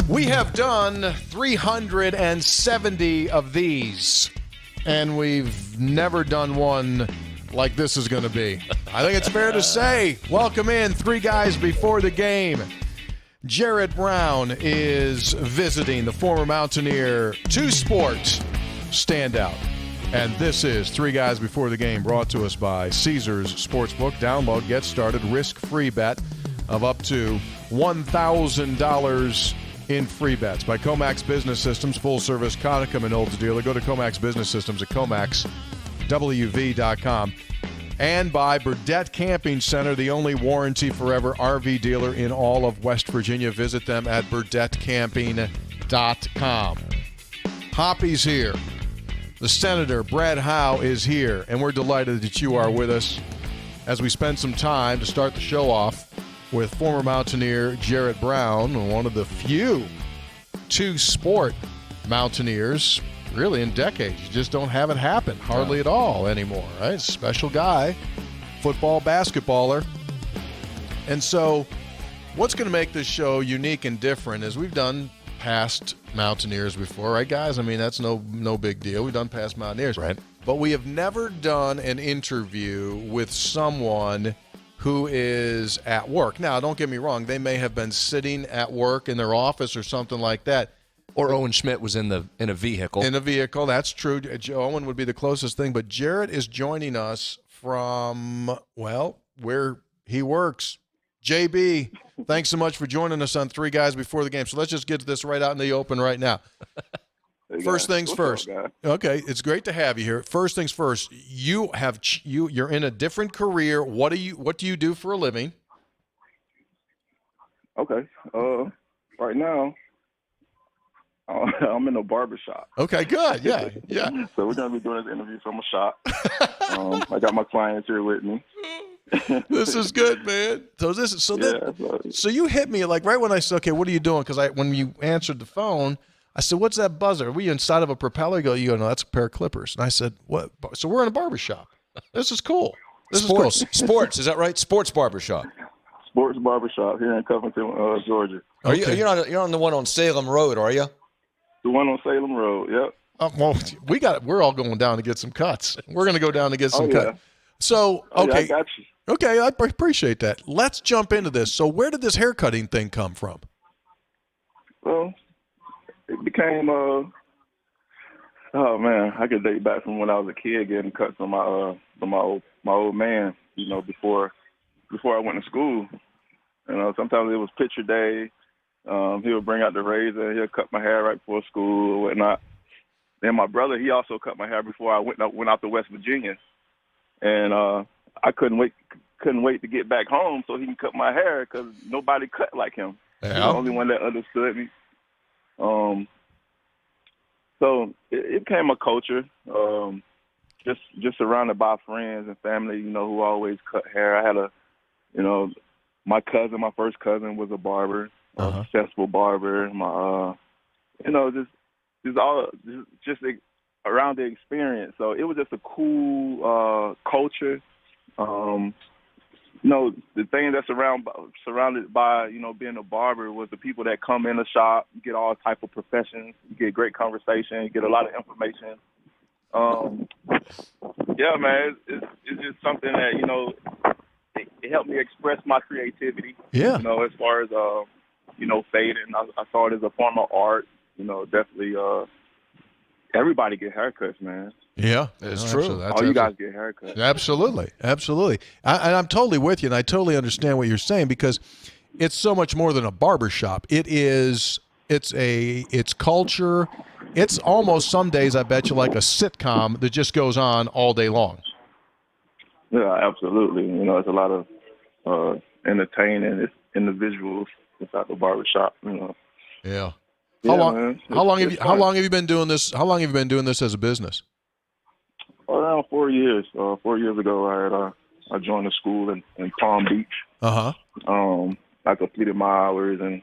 We have done 370 of these, and we've never done one like this is going to be. I think it's fair to say, welcome in, three guys before the game. Jarrett Brown is visiting the former Mountaineer two-sport standout. And this is Three Guys Before the Game, brought to us by Caesars Sportsbook. Download, get started, risk-free bet of up to $1,000 in free bets. By Comax Business Systems, full-service Konica and Olds dealer. Go to Comax Business Systems at ComaxWV.com. And by Burdett Camping Center, the only warranty-forever RV dealer in all of West Virginia. Visit them at BurdettCamping.com. Hoppy's here. The Senator, Brad Howe, is here, and we're delighted that you are with us as we spend some time to start the show off with former Mountaineer Jarrett Brown, one of the few two-sport Mountaineers, really in decades. You just don't have it happen hardly at all anymore, right? Special guy, football, basketballer. And so what's going to make this show unique and different is we've done past Mountaineers before, right, guys? I mean, that's no big deal. We've done past Mountaineers. Right. But we have never done an interview with someone who is at work. Now, don't get me wrong. They may have been sitting at work in their office or something like that. Or Owen Schmidt was in a vehicle. In a vehicle, that's true. Owen would be the closest thing. But Jarrett is joining us from, well, where he works. JB, thanks so much for joining us on Three Guys Before the Game. So let's just get this right out in the open right now. Hey, first things first. Up, okay, it's great to have you here. First things first. You're in a different career. What do you do for a living? Okay. Right now, I'm in a barber shop. Okay, good. Yeah. So we're gonna be doing this interview from a shop. I got my clients here with me. This is good, man. So you hit me like right when I said, okay, what are you doing? Because when you answered the phone, I said, what's that buzzer? Are we inside of a propeller? You go, no, that's a pair of clippers. And I said, what? So we're in a barber shop. This is cool. Sports, is that right? Sports barbershop. Sports barbershop here in Covington, Georgia. Okay. You're on the one on Salem Road, are you? The one on Salem Road. Yep. Well, we're all going down to get some cuts. We're going to go down to get some cuts. So, okay. I got you. Okay, I appreciate that. Let's jump into this. So where did this haircutting thing come from? Well, it became, oh, man, I could date back from when I was a kid getting cuts from my old man, before I went to school. Sometimes it was picture day. He would bring out the razor. He'll cut my hair right before school or whatnot. Then my brother, he also cut my hair before I went out to West Virginia. And I couldn't wait to get back home so he can cut my hair because nobody cut like him. Yeah. He's the only one that understood me. So it became a culture, just surrounded by friends and family, who always cut hair. I had my first cousin was a barber, a successful barber. Just around the experience. So it was just a cool culture. The thing that's surrounded by, being a barber was the people that come in the shop. You get all type of professions. You get great conversation. You get a lot of information. Yeah, man, it's just something that, it helped me express my creativity. Yeah. As far as, fading, I saw it as a form of art. Definitely, everybody get haircuts, man. Yeah, it's true. You guys get haircuts. Absolutely. And I'm totally with you, and I totally understand what you're saying because it's so much more than a barber shop. It's culture. It's almost some days, I bet you, like a sitcom that just goes on all day long. Yeah, absolutely. It's a lot of entertaining individuals inside the barber shop. Yeah. How long have you been doing this? How long have you been doing this as a business? Around 4 years. 4 years ago, I joined a school in Palm Beach. I completed my hours, and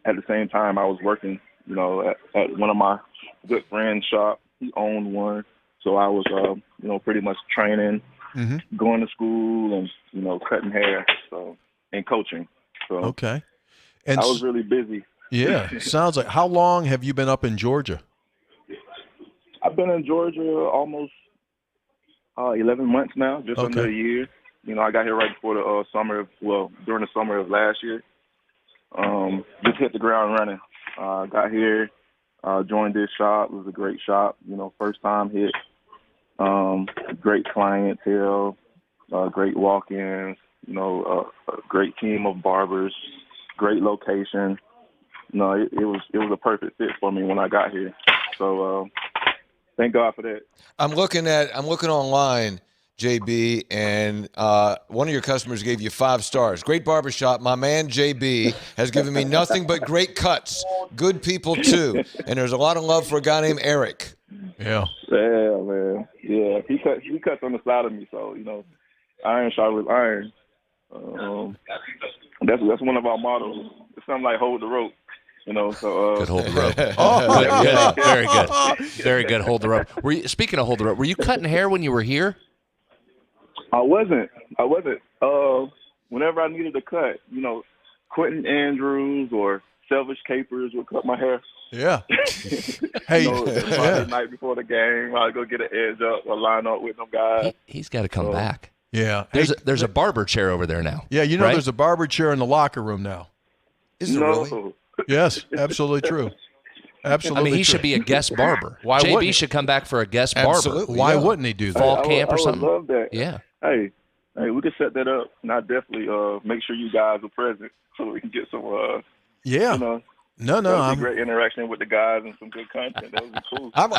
at the same time, I was working, at one of my good friend's shop. He owned one, so I was, pretty much training, going to school, and cutting hair, and coaching. So okay. And I was really busy. Yeah, sounds like. How long have you been up in Georgia? I've been in Georgia almost 11 months now, just under a year. You know, I got here right before the during the summer of last year. Just hit the ground running. Got here, joined this shop. It was a great shop. You know, first time hit. Great clientele, great walk-ins. You know, a great team of barbers, great location. No, it was a perfect fit for me when I got here. So thank God for that. I'm looking online, JB, and one of your customers gave you 5 stars. Great barbershop. My man JB has given me nothing but great cuts. Good people too. And there's a lot of love for a guy named Eric. Yeah. Yeah, man. Yeah, he cuts on the side of me. So you know, iron sharp with iron. That's one of our mottos. It's something like hold the rope. You know, so Good hold the rope. Oh, good. Very good. Very good. Hold the rope. Speaking of hold the rope, were you cutting hair when you were here? I wasn't. Whenever I needed a cut, you know, Quentin Andrews or Selvish Capers would cut my hair. Yeah. Hey, You know, the Friday night before the game, I'd go get an edge up or line up with them guys. He's got to come back. Yeah. There's a barber chair over there now. Yeah, you know, right? there's a barber chair in the locker room now. Is there really? No. Yes, absolutely true. Absolutely. I mean, he true. should be a guest barber. Why JB wouldn't he? should come back for a guest barber. Absolutely. Why wouldn't he do that? Fall camp or I would something? love that. Yeah. Hey, we could set that up, and I definitely make sure you guys are present so we can get some. Yeah. You know, No, that'd be great interaction with the guys and some good content. That would be cool. I'm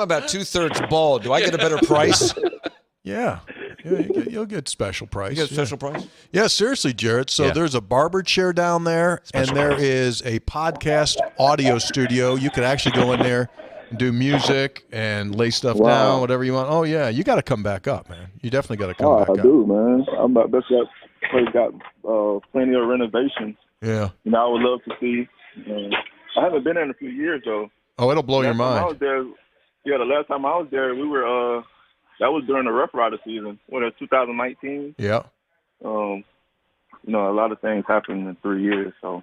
about 2/3 bald. Do I get a better price? Yeah. You'll get special price. You get a special price? Yeah, seriously, Jarrett. So Yeah. there's a barber chair down there, and there is a podcast audio studio. You could actually go in there and do music and lay stuff down, whatever you want. Oh, yeah. You got to come back up, man. You definitely got to come back I up. do, man. That's place got plenty of renovations. Yeah. You know, I would love to see. I haven't been there in a few years, though. Oh, it'll blow your Last time I mind. was there, the last time I was there, we were that was during the Rough Rider season. 2019? Yeah. You know, a lot of things happened in 3 years, so.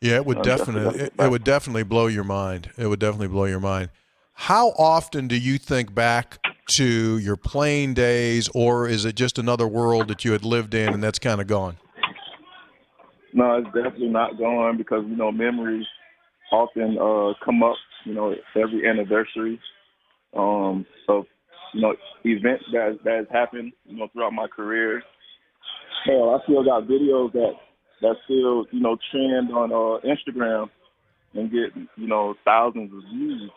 Yeah, it would definitely blow your mind. It would definitely blow your mind. How often do you think back to your playing days, or is it just another world that you had lived in and that's kind of gone? No, it's definitely not gone because, you know, memories often come up, you know, every anniversary of, you know, events that has happened, you know, throughout my career. Hell, I still got videos that still, you know, trend on Instagram and get, you know, thousands of views.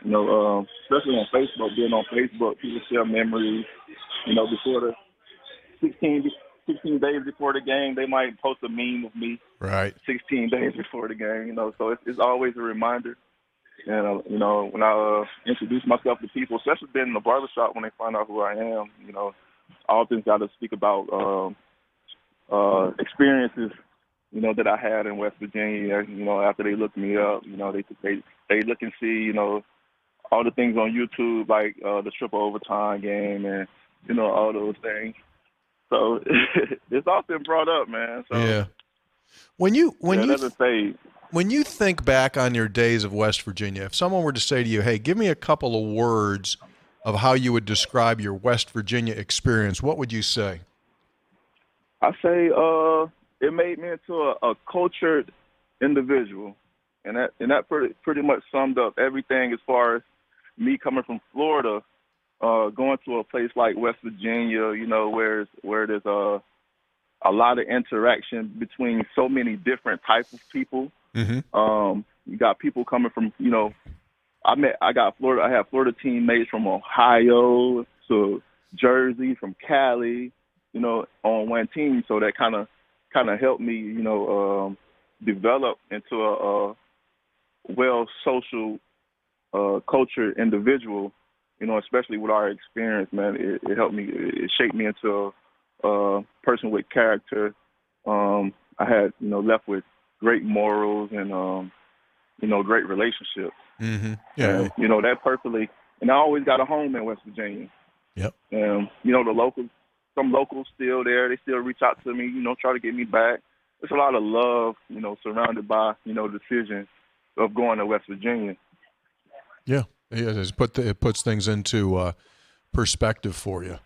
You know, especially on Facebook. Being on Facebook, people share memories. You know, before the 16 days before the game, they might post a meme of me. Right. 16 days before the game, you know, so it's always a reminder. And, you know, when I introduce myself to people, especially being in the barbershop, when they find out who I am, you know, I often got to speak about experiences, you know, that I had in West Virginia. You know, after they look me up, you know, they look and see, you know, all the things on YouTube, like the triple overtime game and, you know, all those things. So it's often brought up, man. So, yeah. When you doesn't fade. When you think back on your days of West Virginia, if someone were to say to you, hey, give me a couple of words of how you would describe your West Virginia experience, what would you say? I say it made me into a cultured individual, and that pretty much summed up everything as far as me coming from Florida, going to a place like West Virginia, you know, where there's a lot of interaction between so many different types of people. Mm-hmm. You got people coming from, you know, I have Florida teammates from Ohio to Jersey, from Cali, you know, on one team. So that kind of helped me, you know, develop into a social culture individual, you know, especially with our experience, man. It helped me, it shaped me into a person with character. I had, you know, left with great morals and, you know, great relationships. Mm-hmm. Yeah. And, you know, that perfectly. And I always got a home in West Virginia. Yep. You know, some locals still there. They still reach out to me, you know, try to get me back. it's a lot of love, surrounded by, the decision of going to West Virginia. Yeah, it puts things into perspective for you.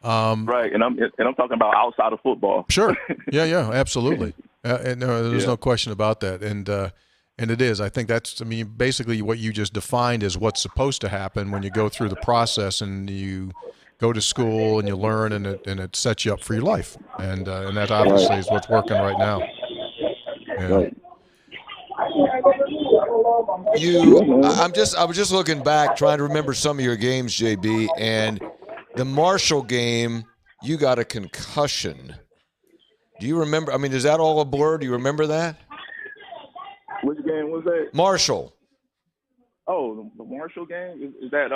Right, and I'm talking about outside of football. Sure. Yeah, absolutely. And there's no question about that. And it is. I think that's. I mean, basically, what you just defined is what's supposed to happen when you go through the process and you go to school and you learn, and it sets you up for your life. And that obviously is what's working right now. Yeah. Right. I was just looking back, trying to remember some of your games, JB, and the Marshall game, you got a concussion. Do you remember? I mean, is that all a blur? Do you remember that? Which game was that? Marshall. Oh, the Marshall game? Is that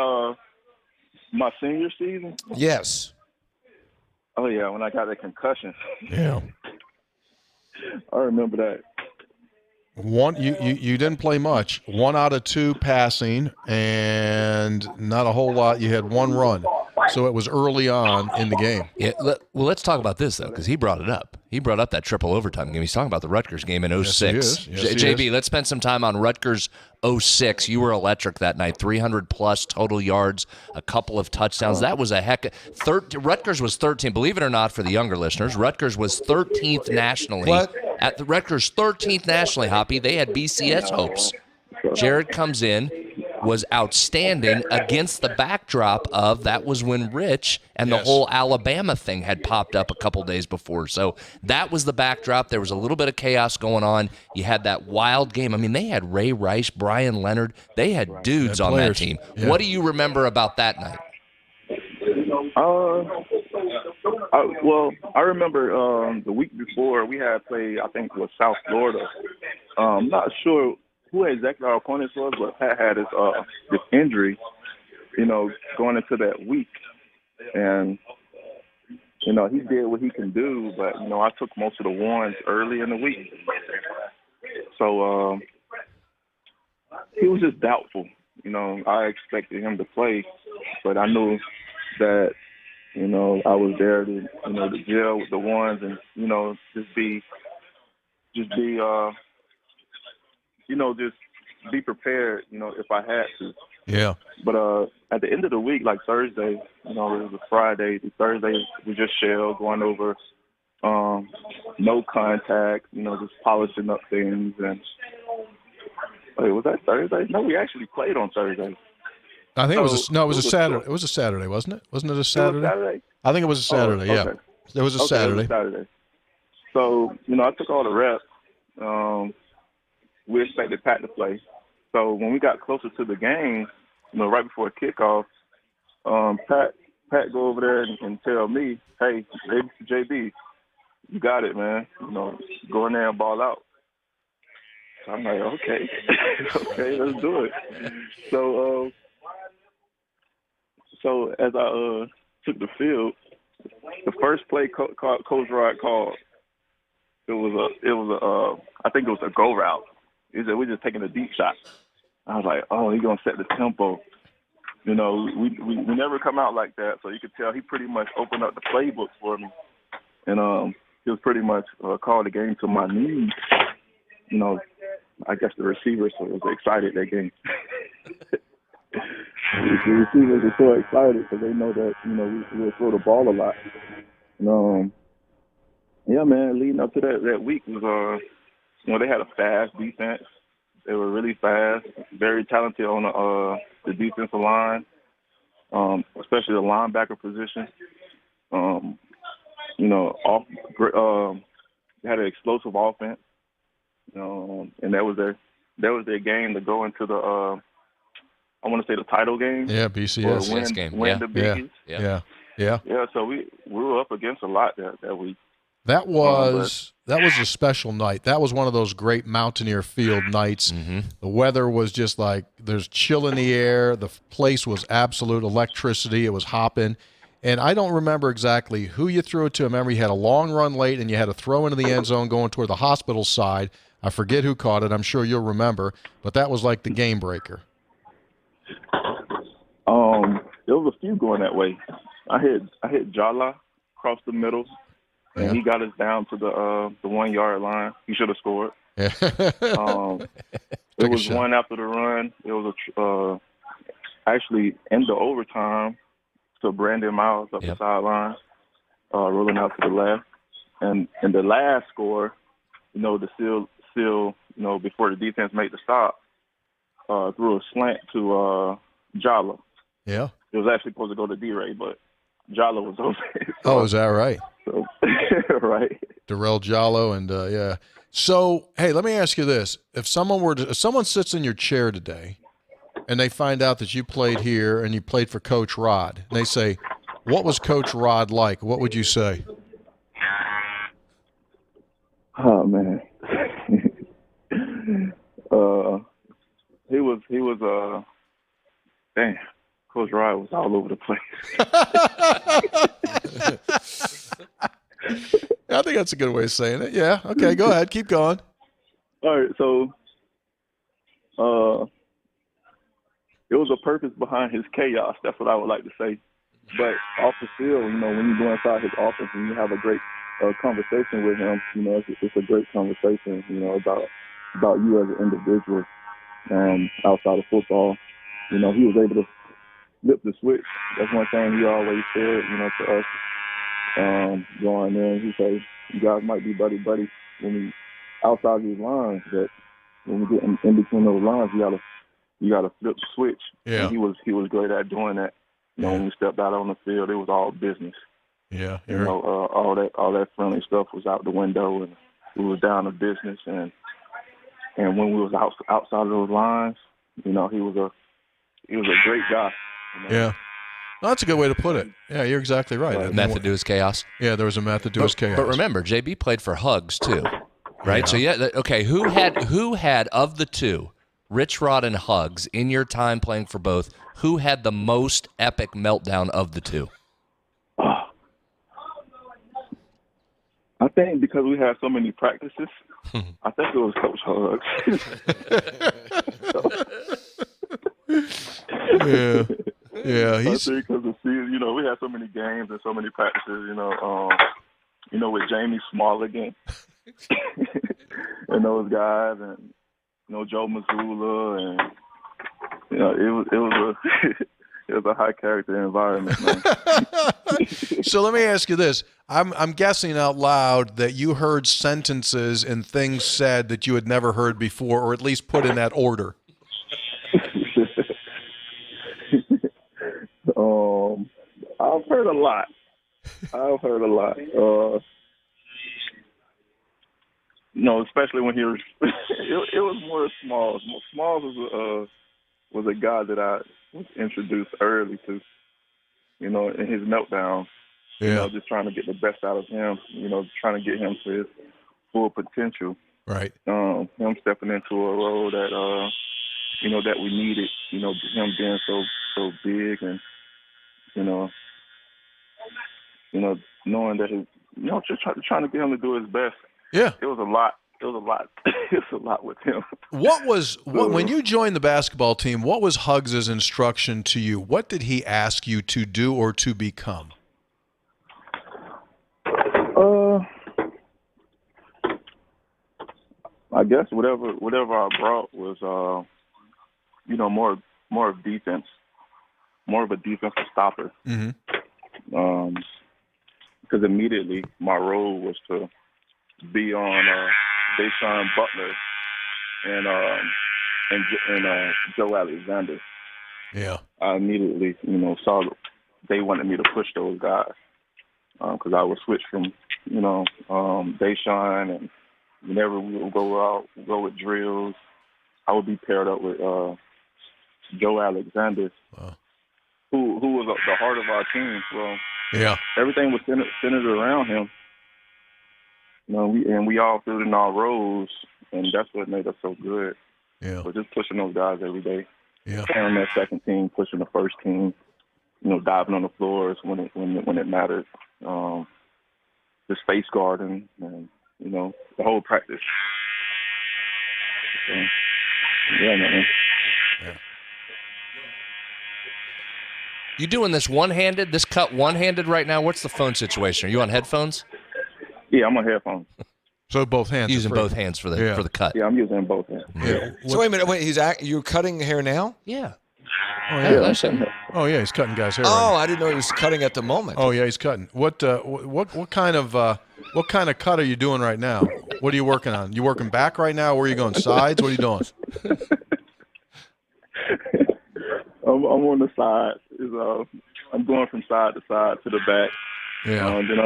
my senior season? Yes. Oh, yeah, when I got a concussion. Yeah. I remember that. You didn't play much. 1 out of 2 passing, and not a whole lot. You had 1 run, so it was early on in the game. Yeah. Well, let's talk about this though, because he brought it up. He brought up that triple overtime game. He's talking about the Rutgers game in 06. Yes, he JB, is. let's spend some time on Rutgers 06. You were electric that night. 300+ total yards, a couple of touchdowns. That was a Rutgers was 13. Believe it or not, for the younger listeners, Rutgers was 13th nationally. What? At the Rutgers 13th nationally, Hoppy. They had BCS hopes. Jarrett comes in, was outstanding against the backdrop of that was when Rich and the whole Alabama thing had popped up a couple days before. So that was the backdrop. There was a little bit of chaos going on. You had that wild game. I mean, they had Ray Rice, Brian Leonard. They had dudes on that team. Yeah. What do you remember about that night? I remember the week before we had played, I think it was South Florida. I'm not sure who exactly our opponents was, but Pat had this injury, going into that week. And, he did what he can do, but, I took most of the ones early in the week. So he was just doubtful. I expected him to play, but I knew that, I was there to, to gel with the ones and, just be prepared, if I had to. Yeah. But at the end of the week, like Thursday, it was a Friday. Thursday we just shell going over no contact, just polishing up things. And wait, was that Thursday? No, we actually played on Thursday. I think it was a Saturday. It was a Saturday, wasn't it? Wasn't it a Saturday? It was Saturday? I think it was a Saturday. Oh, okay. Yeah, it was a Saturday. It was Saturday. So I took all the reps. We expected Pat to play. So when we got closer to the game, right before kickoff, Pat go over there and tell me, "Hey, JB, you got it, man. Go in there and ball out." So I'm like, okay, okay, let's do it. So as I took the field, the first play Coach Rod called, I think it was a go route. He said, we're just taking a deep shot. I was like, oh, he's going to set the tempo. We never come out like that. So you could tell he pretty much opened up the playbook for me. And he was pretty much called the game to my knees. I guess the receivers was excited that game. The receivers are so excited because they know that, we will throw the ball a lot. Yeah, man, leading up to that week was, they had a fast defense. They were really fast, very talented on the defensive line, especially the linebacker position. They had an explosive offense, and that was their game to go into the I want to say the title game. Yeah, BCS game. Win the Biggies. Yeah. So we were up against a lot that week. That was a special night. That was one of those great Mountaineer Field nights. Mm-hmm. The weather was just like there's chill in the air. The place was absolute electricity. It was hopping. And I don't remember exactly who you threw it to. I remember you had a long run late and you had a throw into the end zone going toward the hospital side. I forget who caught it. I'm sure you'll remember. But that was like the game breaker. There was a few going that way. I hit Jala across the middle. and he got us down to the 1 yard line. He should have scored. Yeah. It was one after the run. It was actually in the overtime to Brandon Miles up the sideline, rolling out to the left. And in the last score, to seal, before the defense made the stop, threw a slant to Jala. Yeah. It was actually supposed to go to D-Ray, but Jala was open. Oh, is that right? So, right. Darrell Jallo and yeah. So, hey, let me ask you this: if someone sits in your chair today, and they find out that you played here and you played for Coach Rod, and they say, "What was Coach Rod like?" What would you say? Oh man, he was damn. Coach Rod was all over the place. I think that's a good way of saying it. Yeah. Okay. Go ahead. Keep going. All right. So, it was a purpose behind his chaos. That's what I would like to say. But off the field, when you go inside his office and you have a great conversation with him, it's a great conversation, about you as an individual. Outside of football, he was able to flip the switch. That's one thing he always said, to us. Going in, he said, "You guys might be buddy when we outside these lines, but when we get in between those lines, you gotta flip the switch." Yeah. And he was great at doing that. When we stepped out on the field, it was all business. Yeah. All that friendly stuff was out the window, and we was down to business. And when we was outside of those lines, he was a great guy. Yeah. No, that's a good way to put it. Yeah, you're exactly right. Method to his chaos. Yeah, there was a method to his chaos. But remember, JB played for Hugs too, right? Yeah. So okay. Who had of the two, Rich Rod and Hugs, in your time playing for both? Who had the most epic meltdown of the two? I think because we had so many practices, I think it was Coach Hugs. Yeah. Yeah, I think because the season, we had so many games and so many practices, with Jamie Smalligan and those guys, and Joe Mazzulla, and it was a high character environment, man. So let me ask you this: I'm guessing out loud that you heard sentences and things said that you had never heard before, or at least put in that order. I've heard a lot. Especially when he was. It was more Smalls. Smalls was a guy that I was introduced early to. In his meltdown. Yeah. Just trying to get the best out of him. Trying to get him to his full potential. Right. Him stepping into a role that that we needed. Him being so big and. Knowing that just trying to get him to do his best. Yeah. It was a lot. It's a lot with him. When you joined the basketball team, what was Hugs' instruction to you? What did he ask you to do or to become? I guess whatever I brought was more of defense. More of a defensive stopper. Mm-hmm. Because immediately my role was to be on Deshaun Butler and Joe Alexander. Yeah. I immediately, saw they wanted me to push those guys because I would switch from, Deshaun, and whenever we would go with drills, I would be paired up with Joe Alexander. Wow. Who was the heart of our team. Well, yeah, everything was centered around him. We all filled in our roles, and that's what made us so good. Yeah. But just pushing those guys every day. Yeah. Carrying that second team, pushing the first team, diving on the floors when it mattered. The space guarding and, the whole practice. So, yeah, man. Yeah. You doing this one-handed, this cut one-handed right now? What's the phone situation? Are you on headphones? Yeah, I'm on headphones. So both hands. Using both hands for the cut. Yeah, I'm using both hands. Yeah. So wait a minute. You're cutting hair now? Yeah. Oh Yeah, yeah. that's it. Oh yeah. He's cutting guys' hair. Oh, right I didn't know he was cutting at the moment. now. Oh yeah. He's cutting. What kind of cut are you doing right now? What are you working on? You working back right now? Where are you going? Sides? What are you doing? I'm on the side. I'm going from side to side to the back. Yeah. Then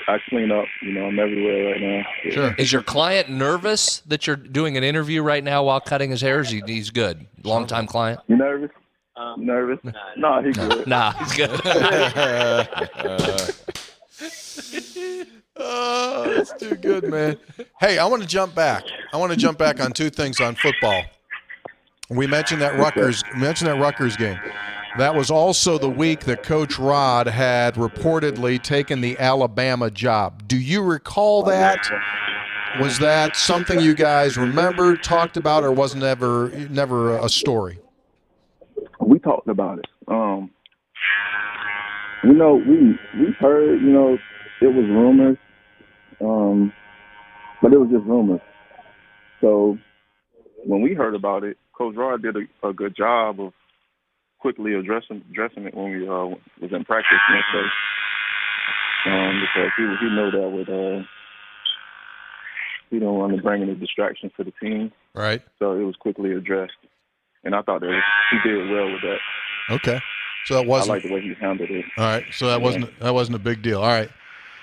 I clean up. I'm everywhere right now. Yeah. Sure. Is your client nervous that you're doing an interview right now while cutting his hair? He's good. Long-time client? You nervous? Nervous? No, he's good. Nah, he's good. Oh, that's too good, man. Hey, I want to jump back. On two things on football. We mentioned that Rutgers game. That was also the week that Coach Rod had reportedly taken the Alabama job. Do you recall that? Was that something you guys remembered, talked about, or wasn't never a story? We talked about it. We heard, it was rumors, but it was just rumors. So when we heard about it, Coach Rod did a good job of quickly addressing it when we was in practice next day, because he knew that would he don't want to bring any distractions to the team. Right. So it was quickly addressed, and I thought that he did well with that. Okay. So that wasn't. I like the way he handled it. All right. So that wasn't a big deal. All right.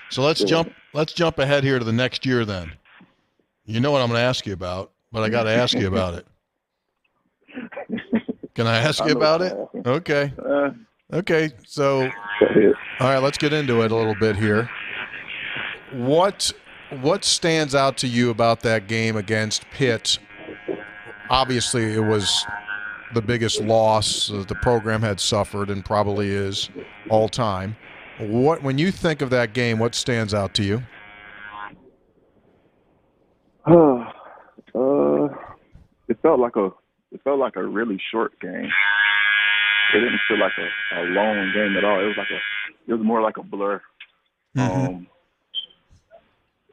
So let's jump ahead here to the next year then. You know what I'm going to ask you about, but I got to ask you about it. Can I ask you about it? Okay. Okay. So, all right, let's get into it a little bit here. What stands out to you about that game against Pitt? Obviously, it was the biggest loss the program had suffered and probably is all time. When you think of that game, what stands out to you? It felt like a really short game. It didn't feel like a long game at all. It was more like a blur. Mm-hmm.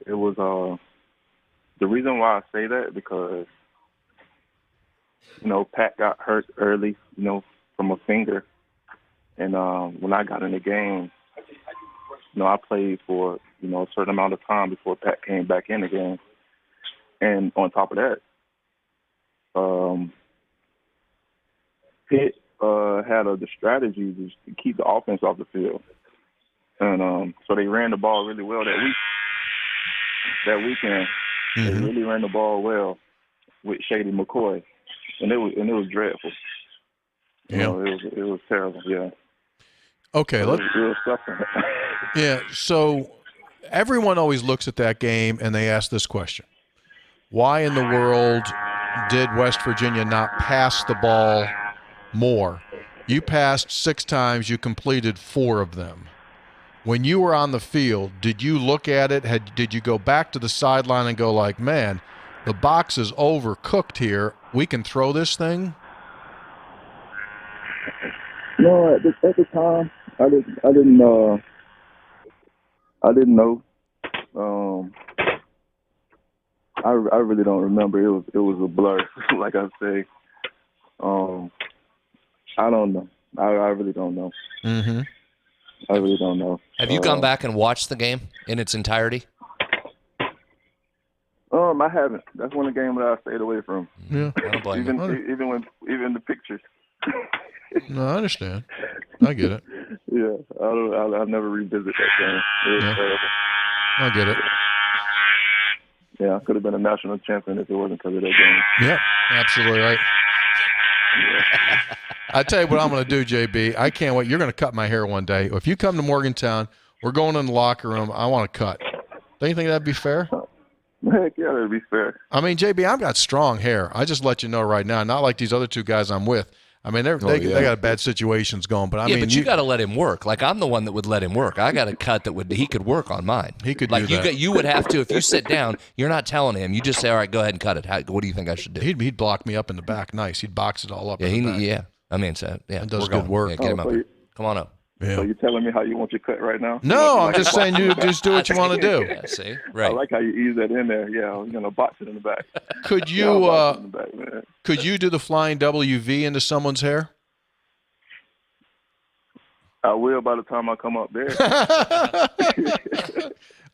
It was the reason why I say that because Pat got hurt early, from a finger, and when I got in the game, I played for a certain amount of time before Pat came back in the game, and on top of that, Pitt had the strategy to keep the offense off the field, and so they ran the ball really well that weekend. Mm-hmm. They really ran the ball well with Shady McCoy, and it was dreadful. Yeah. It was terrible. Yeah. Okay. It was suffering. Yeah. So everyone always looks at that game and they ask this question: why in the world did West Virginia not pass the ball more? You passed 6 times. You completed 4 of them. When you were on the field, did you look at it? Did you go back to the sideline and go like, man, the box is overcooked here. We can throw this thing? No, at the time, I didn't know. I really don't remember. It was a blur, like I say. I don't know. I really don't know. Mm-hmm. I really don't know. Have you gone back and watched the game in its entirety? I haven't. That's one of the games that I stayed away from. Yeah. I don't blame you. Even the pictures. No, I understand. I get it. Yeah, I'll never revisit that game. It was terrible. I get it. Yeah, I could have been a national champion if it wasn't because of that game. Yep, absolutely right. I tell you what I'm going to do, JB. I can't wait. You're going to cut my hair one day. If you come to Morgantown, we're going in the locker room. I want to cut. Don't you think that'd be fair? Heck yeah, that'd be fair. I mean, JB, I've got strong hair. I just let you know right now. Not like these other 2 guys I'm with. I mean, they got bad situations going, but I mean, but you got to let him work. Like I'm the one that would let him work. I got a cut that he could work on mine. He could like do that. You would have to if you sit down. You're not telling him. You just say, all right, go ahead and cut it. What do you think I should do? He'd block me up in the back. Nice. He'd box it all up. Yeah, in the back. yeah. I mean, so yeah, and does good work. Yeah, get him up. Come on up. Yeah. So you telling me how you want your cut right now? No, I'm just saying you just do what you want to do. Yeah, see? I Right. like how you ease that in there. Yeah, I'm gonna box it in the back. Could Yeah, I'll you box it in the back, man. could you do the flying WV into someone's hair? I will by the time I come up there.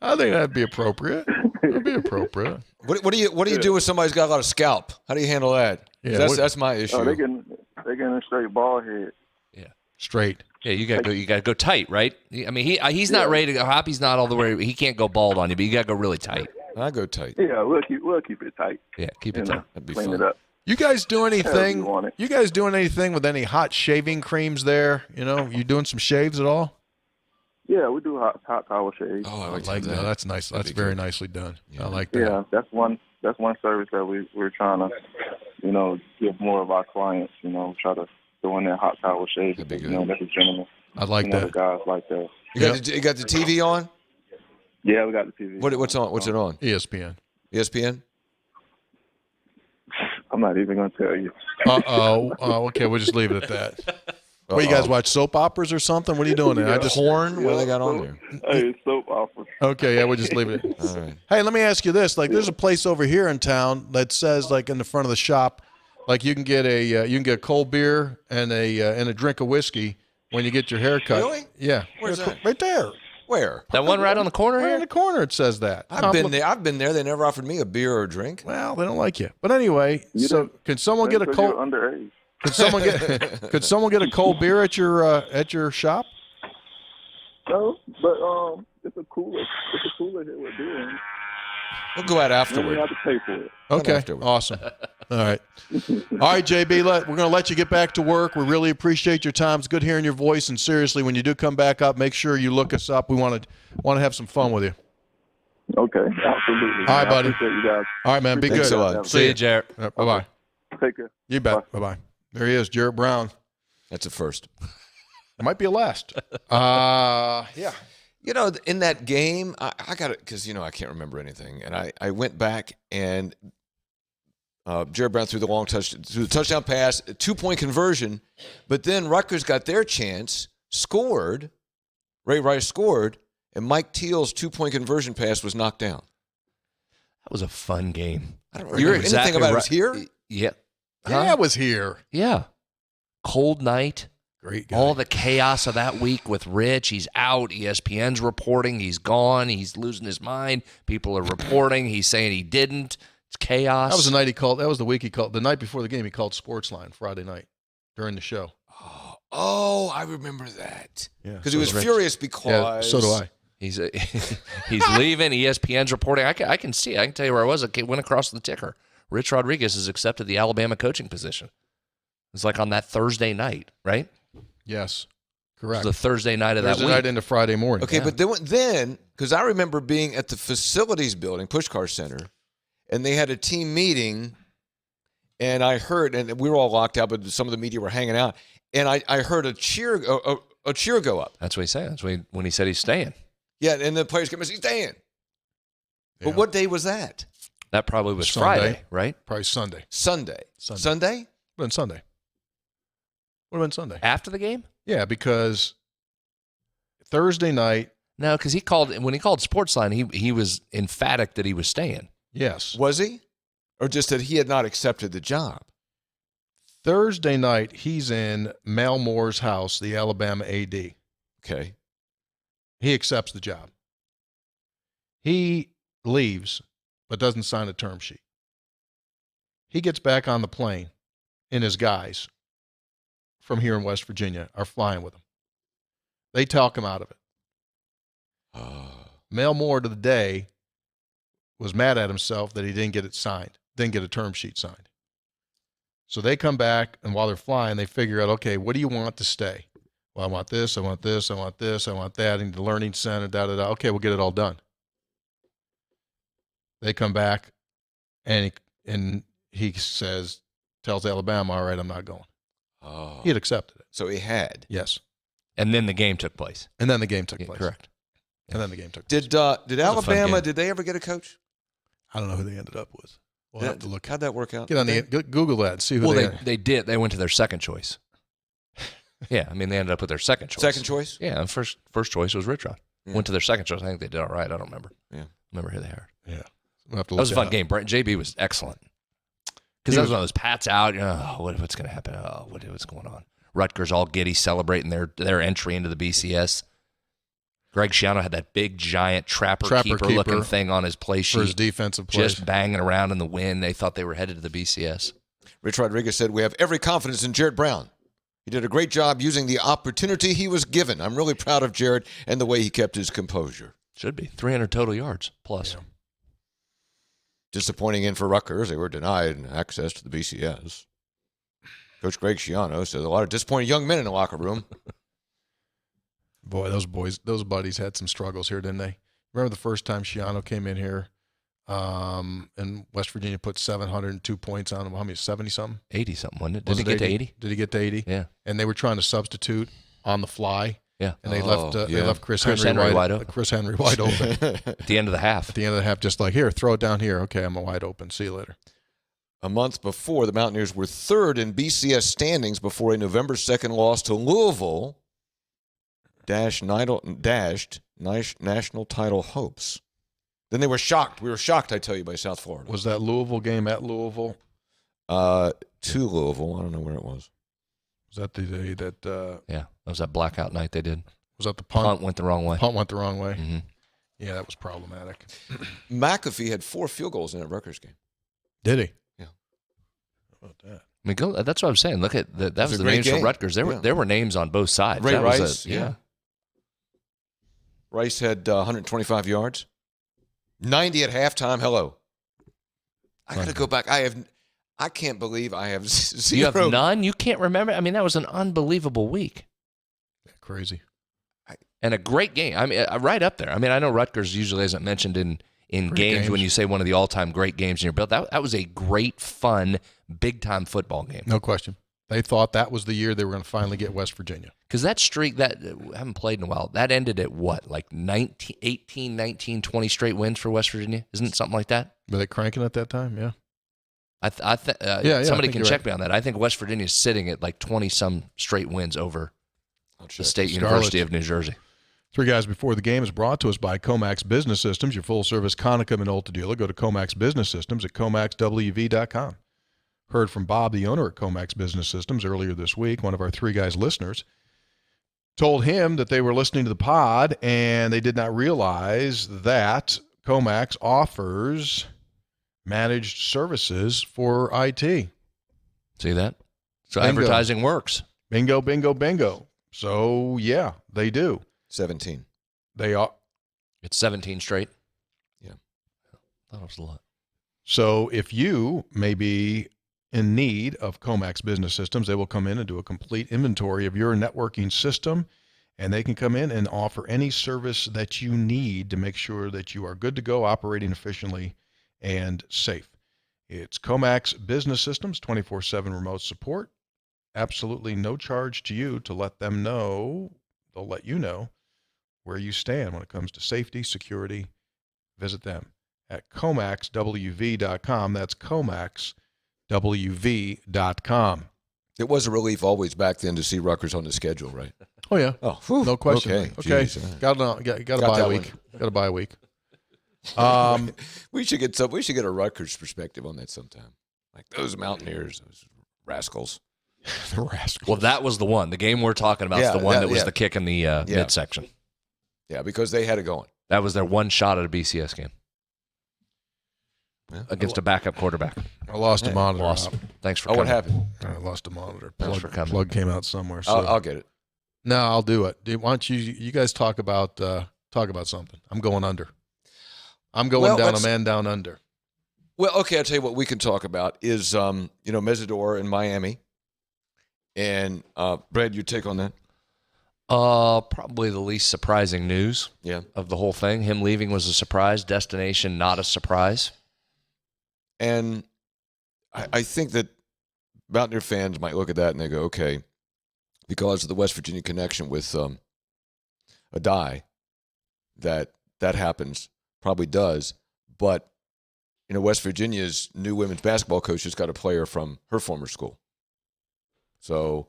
I think that'd be appropriate. That'd be appropriate. What do you do if somebody's got a lot of scalp? How do you handle that? Yeah, That's my issue. Oh, they're getting a straight bald head. Straight. Yeah, you gotta go tight, right? I mean, he's not ready to go. Hoppy's not all the way. He can't go bald on you, but you gotta go really tight. I go tight. Yeah, we'll keep it tight. Yeah, keep it You know, tight. That'd be clean fun. it up. You guys do anything? you want it. You guys doing anything with any hot shaving creams there? You know, you doing some shaves at all? Yeah, we do hot power shades. Oh, I like Like that. that. That's nice. That'd That's be very good. nicely done. Yeah. I like that. Yeah, that's one service that we're trying to, give more of our clients. Try to go in there hot power shades. That'd be because, good. that's a gentleman. I like The that. guys like that. You got the TV on? Yeah, we got the TV. What's on? What's it on? ESPN. ESPN? I'm not even gonna tell you. Oh, okay. We'll just leave it at that. What, you guys watch soap operas or something? What are you doing there? I just Porn? What do they got on there? Hey, it's soap opera. Okay, yeah, we'll just leave it. All right. Hey, let me ask you this: like, there's a place over here in town that says, like, in the front of the shop, like, you can get a cold beer and a drink of whiskey when you get your hair cut. Really? Yeah. Where's that? Right there. Where? That one right on the corner Right in here. the corner, it says that. I've been there. They never offered me a beer or a drink. Well, they don't like you. But anyway, so can someone get a Because you're cold? underage. Could someone get a cold beer at your shop? No, but it's a cooler. It's a cooler here with beer. We'll go out You don't afterward. have to pay for it. Okay, afterward. awesome. All right, JB. We're going to let you get back to work. We really appreciate your time. It's good hearing your voice. And seriously, when you do come back up, make sure you look us up. We want to have some fun with you. Okay, absolutely. All right, buddy. I appreciate you guys. All right, man. Be Thanks good. a lot. See you, Jarrett. Bye bye. Take care. You bet. Bye bye. There he is, Jarrett Brown. That's a first. It might be a last. Yeah. In that game, I got it because I can't remember anything, and I went back and Jarrett Brown threw the touchdown pass, a 2-point conversion, but then Rutgers got their chance, scored, Ray Rice scored, and Mike Teal's 2-point conversion pass was knocked down. That was a fun game. I don't remember anything about it. Was here? Yeah. Yeah, I was here. Yeah. Cold night. Great guy. All the chaos of that week with Rich. He's out. ESPN's reporting. He's gone. He's losing his mind. People are reporting. He's saying he didn't. It's chaos. That was the night he called. That was the week he called. The night before the game, he called Sportsline Friday night during the show. Oh, I remember that. Yeah, Because so he was Rich. furious Yeah, because so do I. He's leaving. ESPN's reporting. I can see. I can tell you where I was. I went across the ticker. Rich Rodriguez has accepted the Alabama coaching position. It's like on that Thursday night, right? Yes, It correct. was the Thursday night of Thursday that week. night into Friday morning. Okay, but then, because I remember being at the facilities building, Pushkar Center, and they had a team meeting, and I heard, and we were all locked out, but some of the media were hanging out, and I heard a cheer go up. That's what he said. That's when he said he's staying. Yeah, and the players came and said, he's staying. Yeah. But what day was that? That probably was Sunday. Friday, right? Probably Sunday. Sunday. Sunday. Sunday? Would have been Sunday. Would have been Sunday. After the game? Yeah, because Thursday night. No, because when he called Sportsline, he was emphatic that he was staying. Yes. Was he? Or just that he had not accepted the job? Thursday night, he's in Mel Moore's house, the Alabama AD. Okay. He accepts the job. He leaves, but doesn't sign a term sheet. He gets back on the plane, and his guys from here in West Virginia are flying with him. They talk him out of it. Mel Moore to the day was mad at himself that he didn't get it signed, didn't get a term sheet signed. So they come back, and while they're flying, they figure out, okay, what do you want to stay? Well, I want this, I want this, I want this, I want that, and the learning center, da-da-da. Okay, we'll get it all done. They come back, and he says, tells Alabama, all right, I'm not going. Oh. He had accepted it. So he had. Yes. And then the game took place. And then the game took Yeah, place. correct. And then the game took place. Did a fun Alabama, game. did they ever get a coach? I don't know who they ended up with. We'll have to look. How'd that work out? Get on Google that and see who Well, they they did. They went to their second choice. Yeah, I mean, they ended up with their second choice. Second choice? Yeah, and first choice was Rich Rod. Yeah. Went to their second choice. I think they did all right. I don't remember. Yeah. Remember who they hired. Yeah. That was a fun game. JB was excellent. Because that was one of those Pats out. What's going to happen? What's going on? Rutgers all giddy celebrating their entry into the BCS. Greg Schiano had that big, giant trapper keeper-looking thing on his play sheet. For his defensive plays. Just banging around in the wind. They thought they were headed to the BCS. Rich Rodriguez said, "We have every confidence in Jarrett Brown. He did a great job using the opportunity he was given. I'm really proud of Jarrett and the way he kept his composure." Should be. 300 total yards plus. Yeah. Disappointing in for Rutgers. They were denied access to the BCS. Coach Greg Schiano said a lot of disappointed young men in the locker room. Boy, those buddies had some struggles here, didn't they? Remember the first time Schiano came in here and West Virginia put 702 points on him? How many, 70-something? 80-something, wasn't it? Did he get to 80? Did he get to 80? Yeah. And they were trying to substitute on the fly. Yeah. And they left Chris Henry wide open. Chris Henry wide open. At the end of the half. At the end of the half, just like, here, throw it down here. Okay, I'm wide open. See you later. A month before, the Mountaineers were third in BCS standings before a November 2nd loss to Louisville dashed national title hopes. Then they were shocked. We were shocked, I tell you, by South Florida. Was that Louisville game at Louisville? To Louisville. I don't know where it was. Was that the day that yeah, that was that blackout night they did. Was that the punt? Punt went the wrong way. Punt went the wrong way. Mm-hmm. Yeah, that was problematic. McAfee had 4 field goals in that Rutgers game. Did he? Yeah. How about that? I mean, that's what I'm saying. Look at that was the names game. for Rutgers. There were names on both sides. Ray that Rice, was yeah. Rice had 125 yards. 90 at halftime. Hello. I got to go back. I can't believe I have 0. You have none? You can't remember? I mean, that was an unbelievable week. Yeah, crazy. And a great game. I mean, right up there. I mean, I know Rutgers usually isn't mentioned in games when you say one of the all-time great games in your belt. That was a great, fun, big-time football game. No question. They thought that was the year they were going to finally get West Virginia. Because that streak, that I haven't played in a while, that ended at what? Like 18, 19, 20 straight wins for West Virginia? Isn't it something like that? Were they cranking at that time? Yeah. Somebody can check me on that. I think West Virginia is sitting at like 20-some straight wins over the State University of New Jersey. Three Guys Before the Game is brought to us by Comax Business Systems, your full-service Konica Minolta dealer. Go to Comax Business Systems at comaxwv.com. Heard from Bob, the owner at Comax Business Systems, earlier this week. One of our Three Guys listeners told him that they were listening to the pod and they did not realize that Comax offers managed services for IT. See that? So Bingo. Advertising works. Bingo, bingo, bingo. So, yeah, they do. 17. They are. It's 17 straight. Yeah. That was a lot. So if you may be in need of Comax Business Systems, they will come in and do a complete inventory of your networking system, and they can come in and offer any service that you need to make sure that you are good to go, operating efficiently and safe. It's Comax Business Systems, 24/7 remote support. Absolutely no charge to you to let them know. They'll let you know where you stand when it comes to safety, security. Visit them at comaxwv.com. That's comaxwv.com. It was a relief always back then to see Rutgers on the schedule, right? Oh, yeah. Oh, whew. No question. Okay. Geez. Got to buy a week. Got to buy a week. We should get a Rutgers perspective on that sometime. Like those Mountaineers, those rascals. The rascals. Well, that was the one. The game we're talking about is the one that was the kick in the midsection. Yeah, because they had it going. That was their one shot at a BCS game against a backup quarterback. I lost a monitor. Lost. Thanks for coming. What happened? I lost a monitor. Thanks for coming. Plug came out somewhere. So. I'll get it. No, I'll do it. Why don't you guys talk about something? I'm going under. I'm going down a man down under. Well, okay, I'll tell you what we can talk about is Mesidor in Miami. And Brad, your take on that? Probably the least surprising news of the whole thing. Him leaving was a surprise. Destination, not a surprise. And I think that Mountaineer fans might look at that and they go, okay, because of the West Virginia connection with Adai, that happens, probably does. But, West Virginia's new women's basketball coach just got a player from her former school. So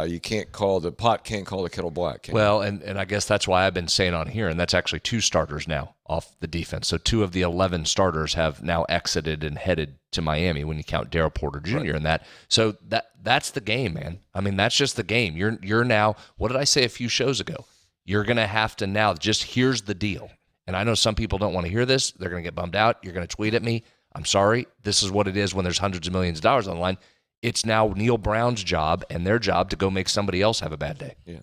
You can't call the kettle black. Can you? Well, and I guess that's why I've been saying on here, and that's actually 2 starters now off the defense. So 2 of the 11 starters have now exited and headed to Miami when you count Daryl Porter Jr. Right. in that. So that's the game, man. I mean, that's just the game. You're now, what did I say a few shows ago? You're going to have to now, just here's the deal. And I know some people don't want to hear this. They're going to get bummed out. You're going to tweet at me. I'm sorry. This is what it is when there's hundreds of millions of dollars on the line. It's now Neil Brown's job and their job to go make somebody else have a bad day. Yeah.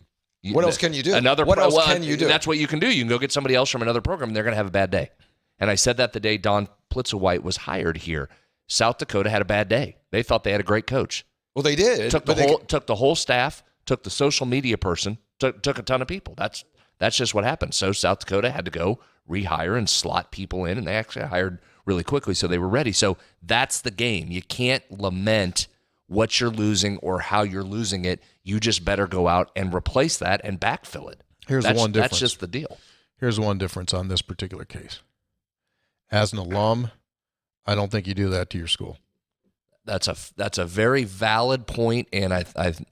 What else can you do? What else can you do? That's what you can do. You can go get somebody else from another program, and they're going to have a bad day. And I said that the day Don Plitzowhite was hired here. South Dakota had a bad day. They thought they had a great coach. Well, they did. Took the whole staff, took the social media person, took a ton of people. That's just what happened. So South Dakota had to go rehire and slot people in, and they actually hired really quickly, so they were ready. So that's the game. You can't lament what you're losing or how you're losing it. You just better go out and replace that and backfill it. Here's the one difference. That's just the deal. Here's one difference on this particular case. As an alum, I don't think you do that to your school. That's a very valid point, and I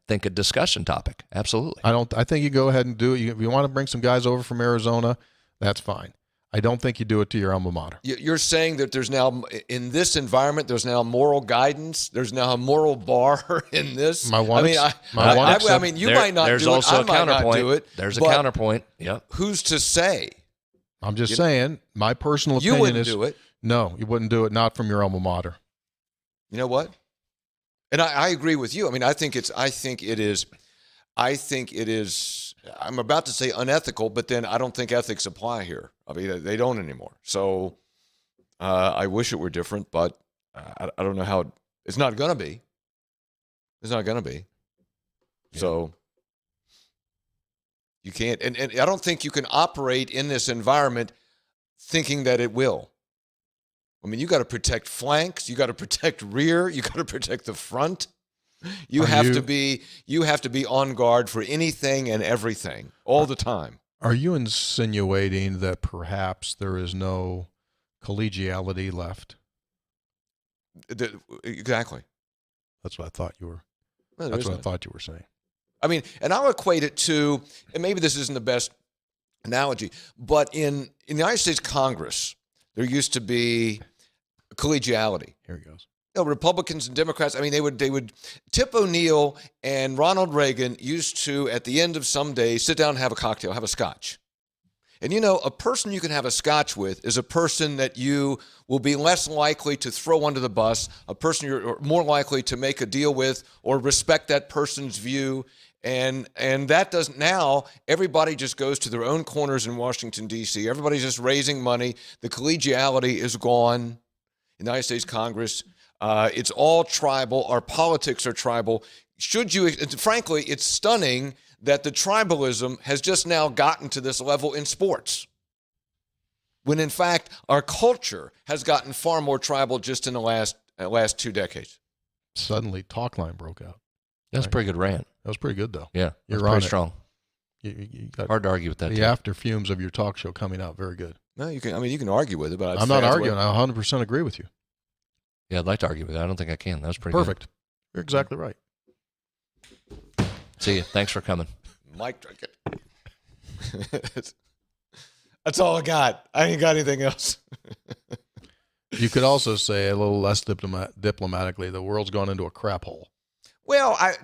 think a discussion topic. Absolutely. I think you go ahead and do it. If you want to bring some guys over from Arizona, that's fine. I don't think you do it to your alma mater. You're saying that there's now, in this environment, there's now moral guidance. There's now a moral bar in this. You might not do it. Also I might not do it. There's a counterpoint. Yeah. Who's to say? I'm just saying, my personal opinion you wouldn't is do it. No, you wouldn't do it. Not from your alma mater. You know what? And I agree with you. I mean, I think it is. I'm about to say unethical, but then I don't think ethics apply here. I mean, they don't anymore. So I wish it were different, but I don't know how. It's not going to be. It's not going to be. Yeah. So you can't. And I don't think you can operate in this environment thinking that it will. I mean, you got to protect flanks. You got to protect rear. You got to protect the front. You have to be on guard for anything and everything all the time. Are you insinuating that perhaps there is no collegiality left? Exactly. That's what I thought you were. No, that's what I thought you were saying. I mean, and I'll equate it to, and maybe this isn't the best analogy, but in the United States Congress, there used to be collegiality. Here he goes. You know, Republicans and Democrats, I mean, they would Tip O'Neill and Ronald Reagan used to, at the end of some day, sit down and have a cocktail, have a scotch. And, you know, a person you can have a scotch with is a person that you will be less likely to throw under the bus, a person you're more likely to make a deal with or respect that person's view. And that doesn't, now everybody just goes to their own corners in Washington, D.C. Everybody's just raising money. The collegiality is gone in the United States Congress. It's all tribal. Our politics are tribal. Frankly, it's stunning that the tribalism has just now gotten to this level in sports, when in fact our culture has gotten far more tribal just in the last 2 decades. Suddenly, talk line broke out. That's a pretty good rant. That was pretty good, though. Yeah, you're pretty strong. You got hard to argue with that. The after fumes of your talk show coming out very good. No, you can. I mean, you can argue with it, but I'm not arguing. I 100% agree with you. Yeah, I'd like to argue with that. I don't think I can. That was pretty perfect. Good. You're exactly right. See you. Thanks for coming. Mike, that's all I got. I ain't got anything else. You could also say a little less diplomatically, the world's gone into a crap hole. Well, I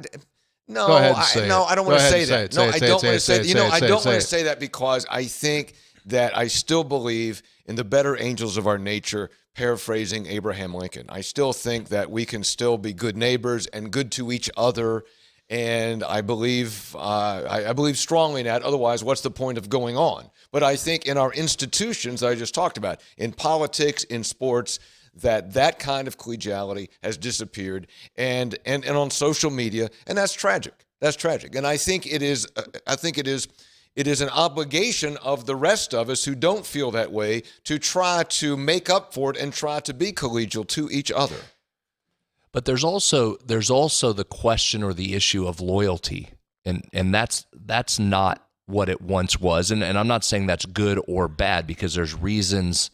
don't want to say that. No, I don't want to say that. You know, I don't want to say that because I think that I still believe in the better angels of our nature, paraphrasing Abraham Lincoln. I still think that we can still be good neighbors and good to each other. And I believe strongly in that. Otherwise, what's the point of going on? But I think in our institutions that I just talked about, in politics, in sports, that kind of collegiality has disappeared, and on social media, and that's tragic. That's tragic. And I think it is an obligation of the rest of us who don't feel that way to try to make up for it and try to be collegial to each other. But there's also the question or the issue of loyalty, and that's not what it once was. And I'm not saying that's good or bad, because there's reasons.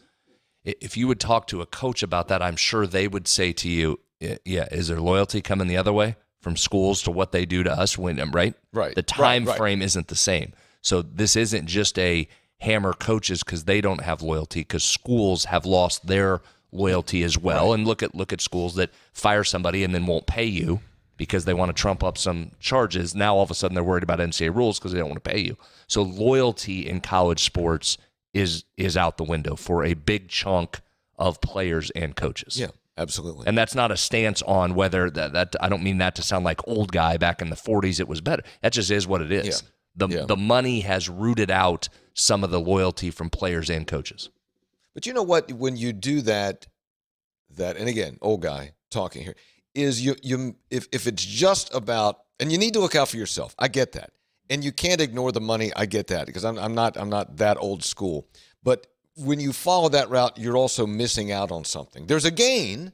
If you would talk to a coach about that, I'm sure they would say to you, yeah, is there loyalty coming the other way? from schools to what they do to us right? Right. The time frame isn't the same. So this isn't just a hammer coaches because they don't have loyalty, because schools have lost their loyalty as well. Right. And look at schools that fire somebody and then won't pay you because they want to trump up some charges. Now all of a sudden they're worried about NCAA rules because they don't want to pay you. So loyalty in college sports is out the window for a big chunk of players and coaches. Yeah, absolutely. And that's not a stance on whether that I don't mean that to sound like old guy back in the 40s it was better. That just is what it is. Yeah. The money has rooted out some of the loyalty from players and coaches. But you know what? When you do that, and again, old guy talking here, is if it's just about, and you need to look out for yourself. I get that. And you can't ignore the money. I get that, because I'm not that old school. But when you follow that route, you're also missing out on something. There's a gain.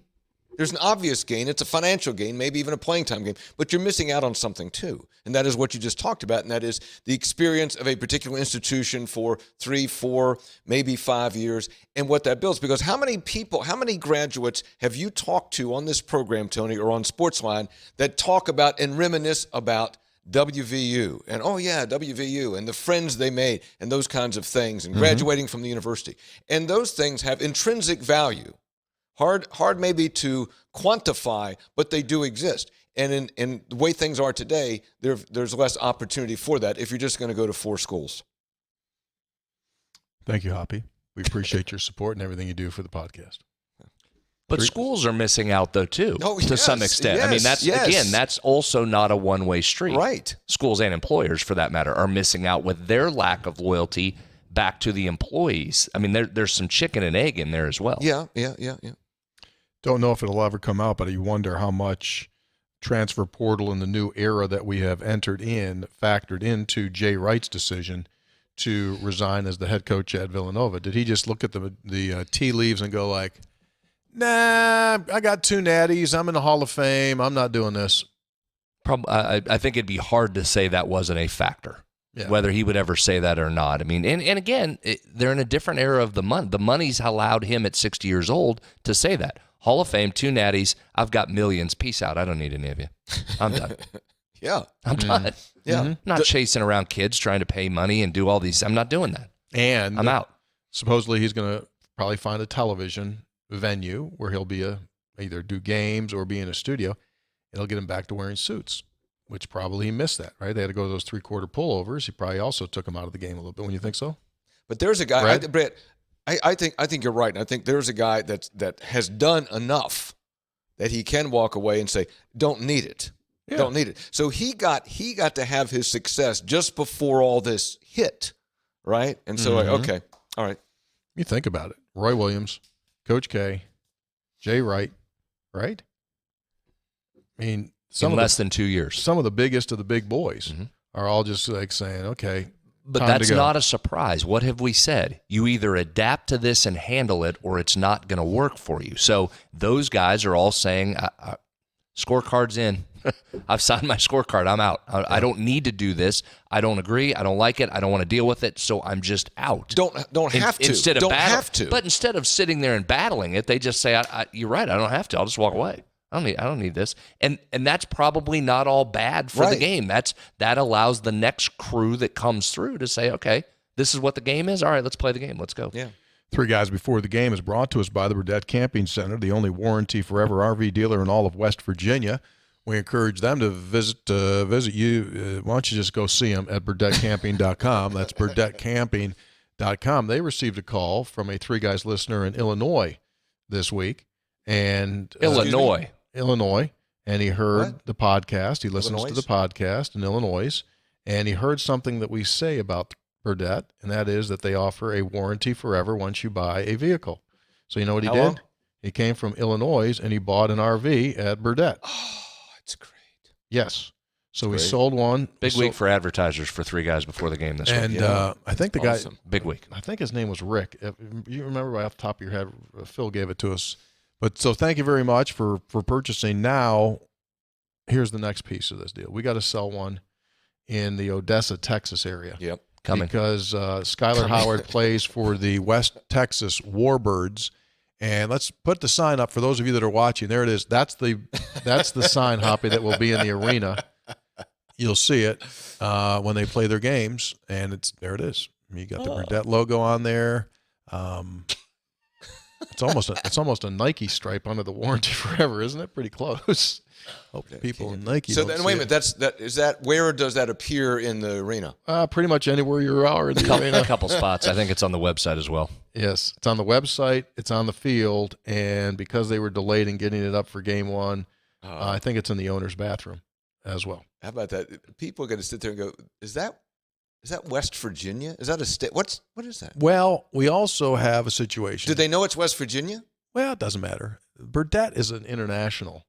There's an obvious gain. It's a financial gain, maybe even a playing time gain, but you're missing out on something too. And that is what you just talked about, and that is the experience of a particular institution for 3, 4, maybe 5 years, and what that builds. Because how many graduates have you talked to on this program, Tony, or on Sportsline, that talk about and reminisce about WVU and WVU and the friends they made and those kinds of things, and graduating from the university. And those things have intrinsic value. Hard maybe to quantify, but they do exist. And in the way things are today, there's less opportunity for that if you're just going to go to 4 schools. Thank you, Hoppy. We appreciate your support and everything you do for the podcast. But schools are missing out, though, too, to some extent. Yes, I mean, that's also not a one-way street. Right. Schools and employers, for that matter, are missing out with their lack of loyalty back to the employees. I mean, there's some chicken and egg in there as well. Yeah. Don't know if it'll ever come out, but you wonder how much transfer portal in the new era that we have entered in factored into Jay Wright's decision to resign as the head coach at Villanova. Did he just look at the tea leaves and go like, nah, I got 2 natties. I'm in the Hall of Fame. I'm not doing this. I think it'd be hard to say that wasn't a factor, whether he would ever say that or not. I mean, and again, they're in a different era of the money. The money's allowed him at 60 years old to say that. Hall of Fame, 2 natties. I've got millions. Peace out. I don't need any of you. I'm done. Yeah. I'm done. Yeah. I'm not chasing around kids trying to pay money and do all these. I'm not doing that. And I'm out. Supposedly he's going to probably find a television venue where he'll be either do games or be in a studio. It'll get him back to wearing suits, which probably he missed that, right? They had to go to those 3/4 pullovers. He probably also took him out of the game a little bit. When you think so? But there's a guy, Brett, I think you're right. And I think there's a guy that has done enough that he can walk away and say, don't need it. Yeah. Don't need it. So he got to have his success just before all this hit, right? And so, okay, all right. You think about it. Roy Williams, Coach K, Jay Wright, right? I mean, in less than 2 years. Some of the biggest of the big boys are all just like saying, okay, but that's not a surprise. What have we said? You either adapt to this and handle it, or it's not going to work for you. So those guys are all saying, scorecard's in. I've signed my scorecard. I'm out. I don't need to do this. I don't agree. I don't like it. I don't want to deal with it. So I'm just out. Don't have to. Instead of have to. But instead of sitting there and battling it, they just say, "You're right. I don't have to. I'll just walk away. I don't need this." And that's probably not all bad for the game. That allows the next crew that comes through to say, "Okay, this is what the game is. All right, let's play the game. Let's go." Yeah. 3 Guys Before the Game is brought to us by the Burdett Camping Center, the only warranty forever RV dealer in all of West Virginia. We encourage them to visit you. Why don't you just go see them at burdettcamping.com. That's burdettcamping.com. They received a call from a 3 Guys listener in Illinois this week. And Illinois. And he heard the podcast. He listens to the podcast in Illinois. And he heard something that we say about Burdett, and that is that they offer a warranty forever once you buy a vehicle. So you know what he did? Long? He came from Illinois, and he bought an RV at Burdett. Oh, it's great. Yes. So he sold one. Big week for advertisers for 3 Guys Before the Game this week. And I think the guy, big week. I think his name was Rick. If you remember right off the top of your head, Phil gave it to us. But so thank you very much for purchasing. Now, here's the next piece of this deal. We got to sell one in the Odessa, Texas area. Yep. Because Skylar Howard plays for the West Texas Warbirds, And let's put the sign up for those of you that are watching. There it is. That's the sign, Hoppy, that will be in the arena. You'll see it when they play their games, and there it is. You got the Burdett logo on there. It's almost a Nike stripe under the warranty forever, isn't it? Pretty close. Hope people in Nike. So then, wait a minute. Is that where does that appear in the arena? Pretty much anywhere you are in the arena. A couple spots. I think it's on the website as well. Yes, it's on the website. It's on the field, and because they were delayed in getting it up for Game 1, I think it's in the owner's bathroom as well. How about that? People are going to sit there and go, "Is that West Virginia? Is that a state? What is that?" Well, we also have a situation. Do they know it's West Virginia? Well, it doesn't matter. Burdett is an international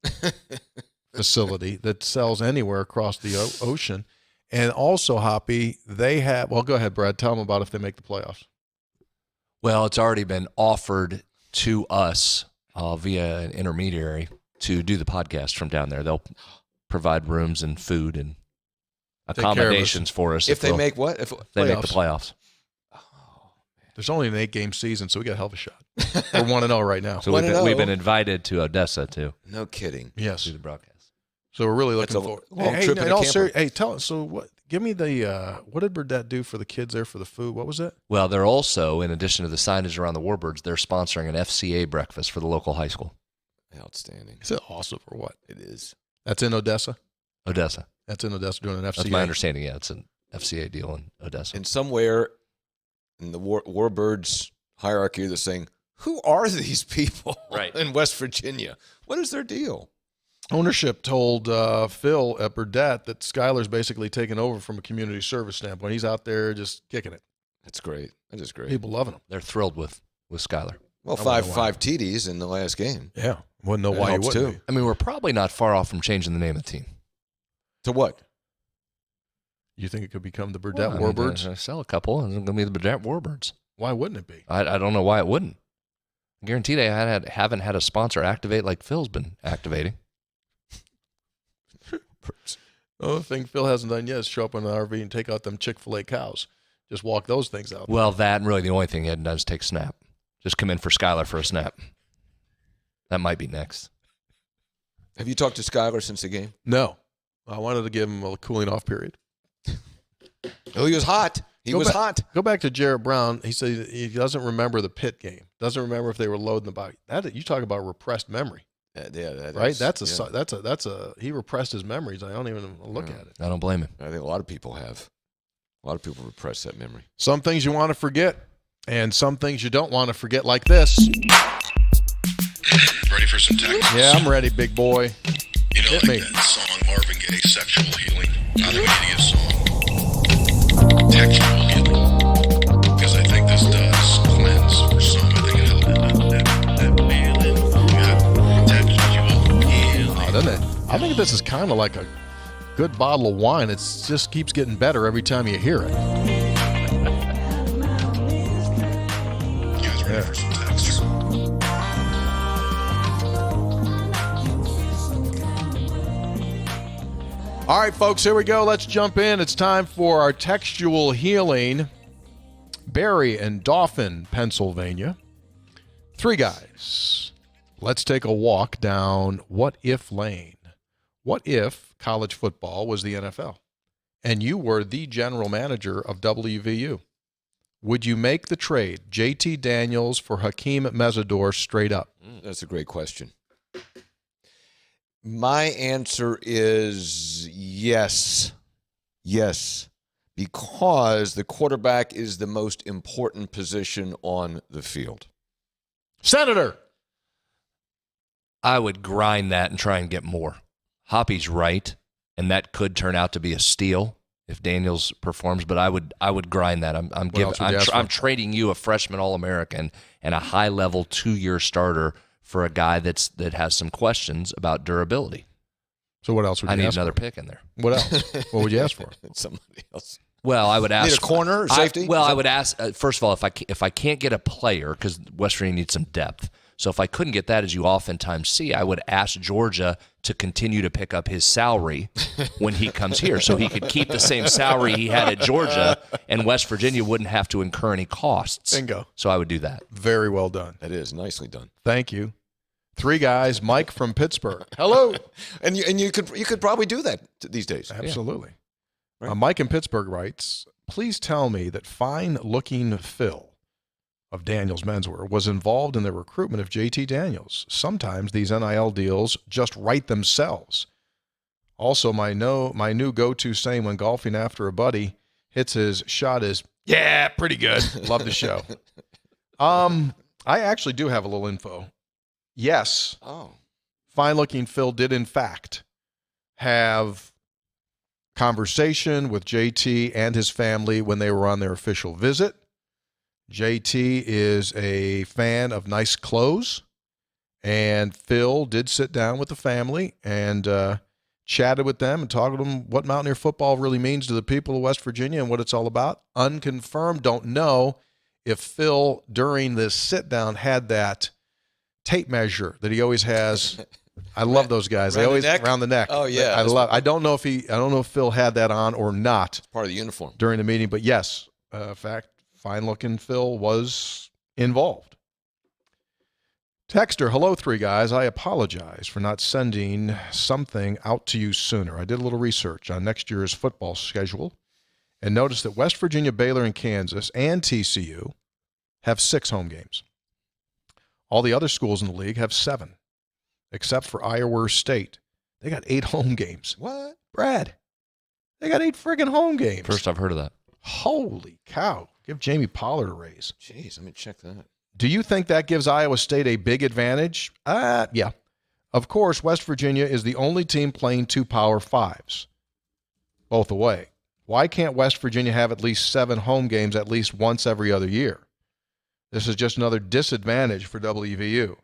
facility that sells anywhere across the ocean. And also, Hoppy, they have – well, go ahead, Brad. Tell them about if they make the playoffs. Well, it's already been offered to us via an intermediary to do the podcast from down there. They'll provide rooms and food and accommodations for us. If they make what? If they make the playoffs. There's only an 8-game season, so we got a hell of a shot. We're 1-0 right now. So we've been invited to Odessa, too. No kidding. Yes. Do the broadcast. So we're really looking forward. Long trip in a camper. Hey, tell us. So what? Give me the what did Burdett do for the kids there for the food? What was it? Well, they're also, in addition to the signage around the Warbirds, they're sponsoring an FCA breakfast for the local high school. Outstanding. Is it awesome or what? It is. That's in Odessa? Odessa. That's in Odessa doing an FCA. That's my understanding. Yeah, it's an FCA deal in Odessa. And somewhere in the Warbirds hierarchy, they're saying, who are these people in West Virginia? What is their deal? Ownership told Phil at Burdett that Skyler's basically taken over from a community service standpoint. He's out there just kicking it. That's great. That is great. People loving him. They're thrilled with Skyler. Well, five TDs in the last game. Yeah. Wouldn't know why he wouldn't be. I mean, we're probably not far off from changing the name of the team. To what? You think it could become the Burdett Warbirds? I sell a couple, and it's going to be the Burdett Warbirds. Why wouldn't it be? I don't know why it wouldn't. I guarantee they haven't had a sponsor activate like Phil's been activating. The only thing Phil hasn't done yet is show up in an RV and take out them Chick-fil-A cows. Just walk those things out. Well, that and really the only thing he hadn't done is take a snap. Just come in for Skyler for a snap. That might be next. Have you talked to Skyler since the game? No. I wanted to give him a cooling off period. Oh, he was hot. He was hot. Go back to Jarrett Brown. He said he doesn't remember the Pitt game. Doesn't remember if they were loading the body. You talk about repressed memory. Right? He repressed his memories. I don't even look at it. I don't blame him. I think a lot of people have. A lot of people repress that memory. Some things you want to forget, and some things you don't want to forget, like this. Ready for some Texas? Yeah, I'm ready, big boy. You know, Hit like me. that song Marvin Gaye, Sexual Healing. Not an idiot song. Textual healing. Because I think this does cleanse for some. I think it helps that feeling. Yeah. Textual healing. Doesn't it? I think this is kind of like a good bottle of wine. It just keeps getting better every time you hear it. You guys ready for some Texas? All right, folks, here we go. Let's jump in. It's time for our textual healing. Barry in Dauphin, Pennsylvania. 3 guys. Let's take a walk down What If Lane. What if college football was the NFL and you were the general manager of WVU? Would you make the trade, JT Daniels for Hakeem Mesidor, straight up? That's a great question. My answer is yes. Yes. Because the quarterback is the most important position on the field. Senator. I would grind that and try and get more. Hoppy's right, and that could turn out to be a steal if Daniels performs. But I would grind that. I'm trading you a freshman All-American and a high-level 2-year starter for a guy that has some questions about durability. So what else would you ask for? I need another pick in there. What else? What would you ask for? Somebody else. Well, I would ask. Need a corner or safety? I would ask, first of all, if I can't get a player, because West Virginia needs some depth. So if I couldn't get that, as you oftentimes see, I would ask Georgia to continue to pick up his salary when he comes here so he could keep the same salary he had at Georgia, and West Virginia wouldn't have to incur any costs. Bingo. So I would do that. Very well done. That is nicely done. Thank you. 3 guys, Mike from Pittsburgh. Hello. And you could probably do that these days. Absolutely. Yeah. Right. Mike in Pittsburgh writes, please tell me that fine-looking Phil of Daniels Menswear was involved in the recruitment of JT Daniels. Sometimes these NIL deals just write themselves. Also, my new go-to saying when golfing after a buddy hits his shot is, yeah, pretty good. Love the show. I actually do have a little info. Yes. Oh. Fine-looking Phil did, in fact, have conversation with JT and his family when they were on their official visit. JT is a fan of nice clothes, and Phil did sit down with the family and chatted with them and talked to them what Mountaineer football really means to the people of West Virginia and what it's all about. Unconfirmed, don't know if Phil, during this sit-down, had that tape measure that he always has. I love those guys. They always around the neck. Oh yeah, I don't know if Phil had that on or not. It's part of the uniform during the meeting, but yes, fact. Fine-looking Phil was involved. Texter, hello, 3 guys. I apologize for not sending something out to you sooner. I did a little research on next year's football schedule and noticed that West Virginia, Baylor, and Kansas, and TCU have 6 home games. All the other schools in the league have 7, except for Iowa State. They got 8 home games. What? Brad, they got 8 friggin' home games. First I've heard of that. Holy cow. Give Jamie Pollard a raise. Jeez, let me check that. Do you think that gives Iowa State a big advantage? Yeah. Of course, West Virginia is the only team playing 2 Power 5s, both away. Why can't West Virginia have at least 7 home games at least once every other year? This is just another disadvantage for WVU.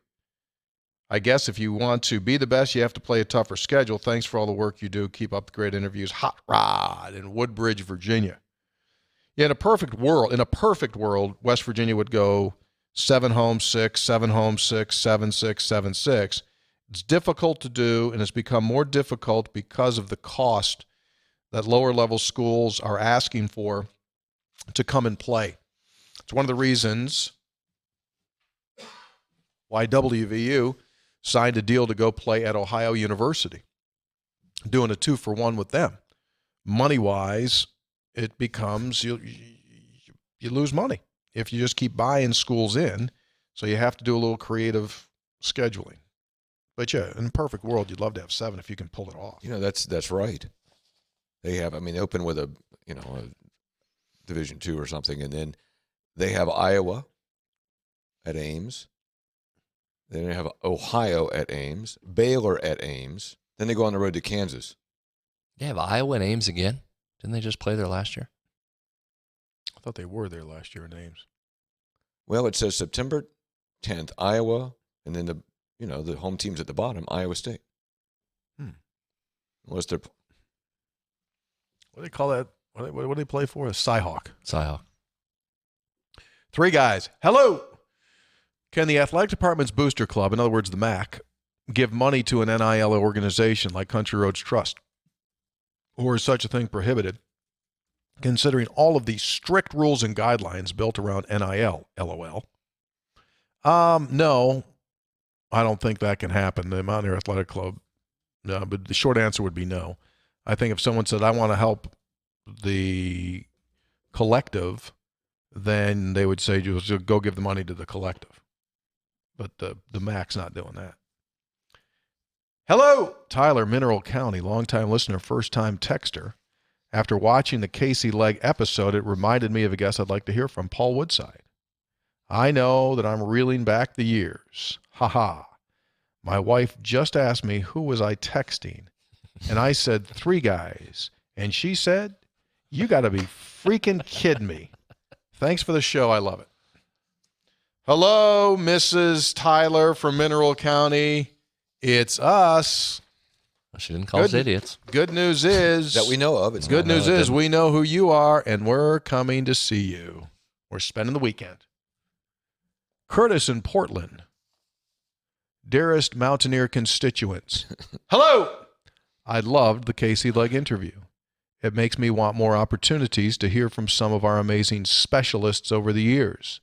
I guess if you want to be the best, you have to play a tougher schedule. Thanks for all the work you do. Keep up the great interviews. Hot Rod in Woodbridge, Virginia. Yeah, in a perfect world, West Virginia would go 7 home, 6, 7 home, 6, 7, 6, 7, 6. It's difficult to do, and it's become more difficult because of the cost that lower-level schools are asking for to come and play. It's one of the reasons why WVU signed a deal to go play at Ohio University, doing a 2-for-1 with them. Money-wise, it becomes you lose money if you just keep buying schools in. So you have to do a little creative scheduling. But yeah, in a perfect world, you'd love to have 7 if you can pull it off. You know, that's right. They have. I mean, they open with a Division II or something, and then they have Iowa at Ames. Then they have Ohio at Ames, Baylor at Ames. Then they go on the road to Kansas. They have Iowa and Ames again. Didn't they just play there last year? I thought they were there last year in Ames. Well, it says September 10th, Iowa, and then the home teams at the bottom, Iowa State. Unless they're what do they call that? What do they play for? A Cyhawk. Cyhawk. 3 guys. Hello. Can the athletic department's booster club, in other words, the MAC, give money to an NIL organization like Country Roads Trust? Or is such a thing prohibited, considering all of the strict rules and guidelines built around NIL, LOL? No, I don't think that can happen. The Mountaineer Athletic Club, no, but the short answer would be no. I think if someone said, I want to help the collective, then they would say, just go give the money to the collective. But the MAC's not doing that. Hello, Tyler, Mineral County, longtime listener, first-time texter. After watching the Casey Legg episode, it reminded me of a guest I'd like to hear from, Paul Woodside. I know that I'm reeling back the years. Ha. My wife just asked me who was I texting, and I said 3 guys, and she said, you got to be freaking kidding me. Thanks for the show. I love it. Hello, Mrs. Tyler from Mineral County. It's us. She didn't call us idiots. Good news is that we know of. It's good news is we know who you are, and we're coming to see you. We're spending the weekend. Curtis in Portland. Dearest Mountaineer constituents, hello! I loved the Casey Legg interview. It makes me want more opportunities to hear from some of our amazing specialists over the years.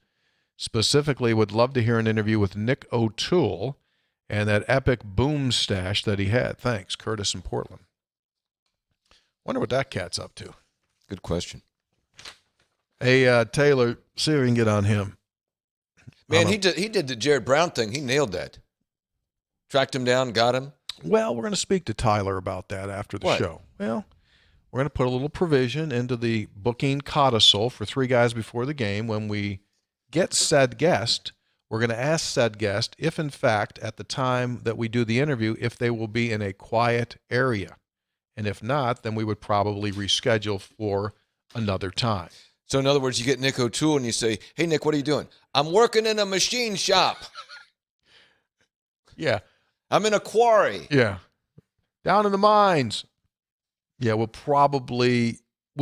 Specifically, would love to hear an interview with Nick O'Toole and that epic boom stash that he had. Thanks, Curtis in Portland. Wonder what that cat's up to. Good question. Hey, Taylor, see if we can get on him. Man, he did the Jarrett Brown thing. He nailed that. Tracked him down, got him. Well, we're going to speak to Tyler about that after the show. Well, we're going to put a little provision into the booking codicil for 3 guys before the game. When we get said guest, we're going to ask said guest if, in fact, at the time that we do the interview, if they will be in a quiet area. And if not, then we would probably reschedule for another time. So, in other words, you get Nick O'Toole and you say, hey, Nick, what are you doing? I'm working in a machine shop. Yeah. I'm in a quarry. Yeah. Down in the mines. Yeah, we'll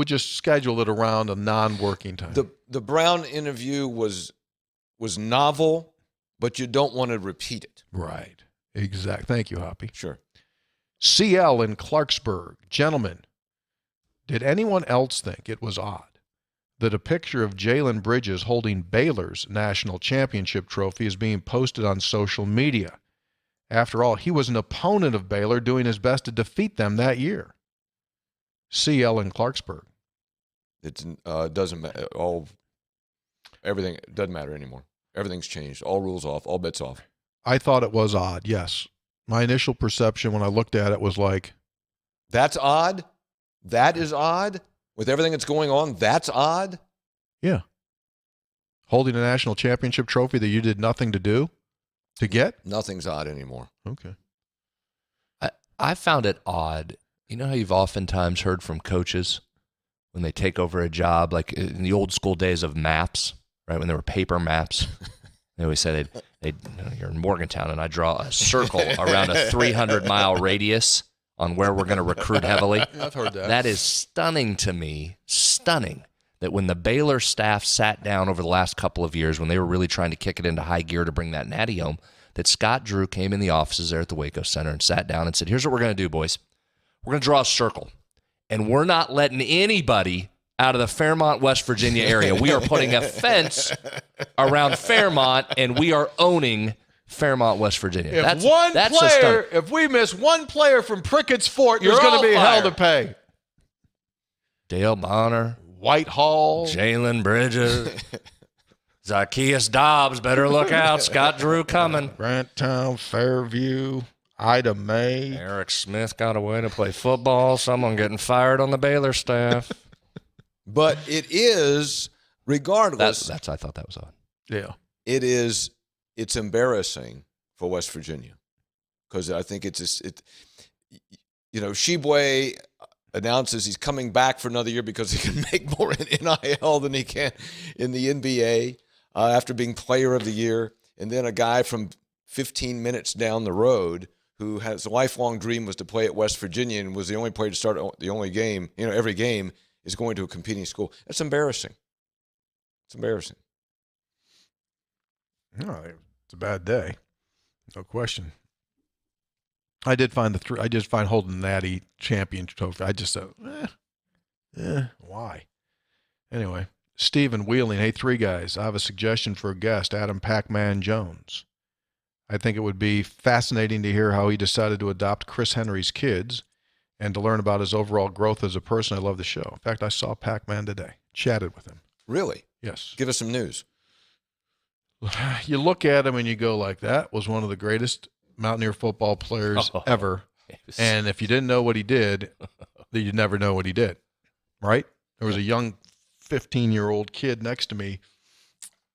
just schedule it around a non-working time. The Brown interview was novel, but you don't want to repeat it. Right. Exact. Thank you, Hoppy. Sure. CL in Clarksburg. Gentlemen, did anyone else think it was odd that a picture of Jalen Bridges holding Baylor's national championship trophy is being posted on social media? After all, he was an opponent of Baylor doing his best to defeat them that year. CL in Clarksburg. It doesn't matter. Everything doesn't matter anymore. Everything's changed. All rules off. All bets off. I thought it was odd, yes. My initial perception when I looked at it was like, that's odd? That is odd? With everything that's going on, that's odd? Yeah. Holding a national championship trophy that you did nothing to do to get? Nothing's odd anymore. Okay. I found it odd. You know how you've oftentimes heard from coaches when they take over a job, like in the old school days of maps, right, when there were paper maps? They always say you're in Morgantown, and I draw a circle around a 300-mile radius on where we're going to recruit heavily. Yeah, I've heard that. That is stunning to me, stunning, that when the Baylor staff sat down over the last couple of years, when they were really trying to kick it into high gear to bring that natty home, that Scott Drew came in the offices there at the Waco Center and sat down and said, here's what we're going to do, boys. We're going to draw a circle, and we're not letting anybody out of the Fairmont, West Virginia area. We are putting a fence around Fairmont, and we are owning Fairmont, West Virginia. If we miss one player from Prickett's Fort, there's going to be hell to pay. Dale Bonner, Whitehall, Jalen Bridges, Zacchaeus Dobbs, better look out. Scott Drew coming. Granttown, Fairview, Ida May. Eric Smith got away to play football. Someone getting fired on the Baylor staff. But it is, regardless. I thought that was odd. Yeah. It's embarrassing for West Virginia because I think Sheboy announces he's coming back for another year because he can make more in NIL than he can in the NBA after being player of the year. And then a guy from 15 minutes down the road who has a lifelong dream was to play at West Virginia and was the only player to start the only game, every game, is going to a competing school. That's embarrassing. It's embarrassing. No, it's a bad day. No question. I did find holding the Natty championship trophy. I just said, why? Anyway, Stephen Wheeling, hey, 3 guys. I have a suggestion for a guest, Adam Pac-Man Jones. I think it would be fascinating to hear how he decided to adopt Chris Henry's kids and to learn about his overall growth as a person. I love the show. In fact, I saw Pac-Man today, chatted with him. Really? Yes. Give us some news. You look at him and you go like, that was one of the greatest Mountaineer football players ever. And if you didn't know what he did, then you'd never know what he did, right? There was a young 15-year-old kid next to me,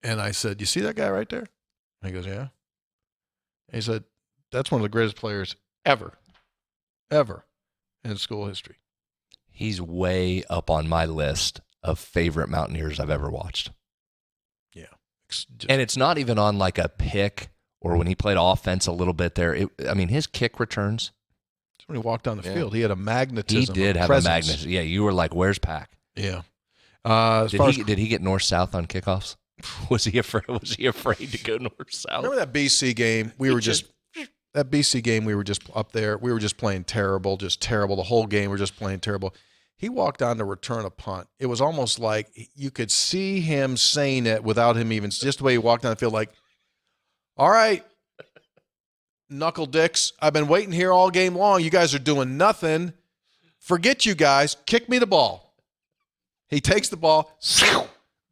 and I said, you see that guy right there? And he goes, yeah. And he said, that's one of the greatest players ever in school history. He's way up on my list of favorite Mountaineers I've ever watched. Yeah. And it's not even on like a pick or when he played offense a little bit there. His kick returns. When he walked down the field, he had a magnetism. He did have a magnetism. Yeah, you were like, where's Pac? Yeah. Did he get north-south on kickoffs? Was he afraid to go north-south? Remember that BC game? We were just that BC game, we were just up there. We were just playing terrible, just terrible. The whole game, we were just playing terrible. He walked on to return a punt. It was almost like you could see him saying it without him even, just the way he walked on the field, like, all right, knuckle dicks, I've been waiting here all game long. You guys are doing nothing. Forget you guys. Kick me the ball. He takes the ball.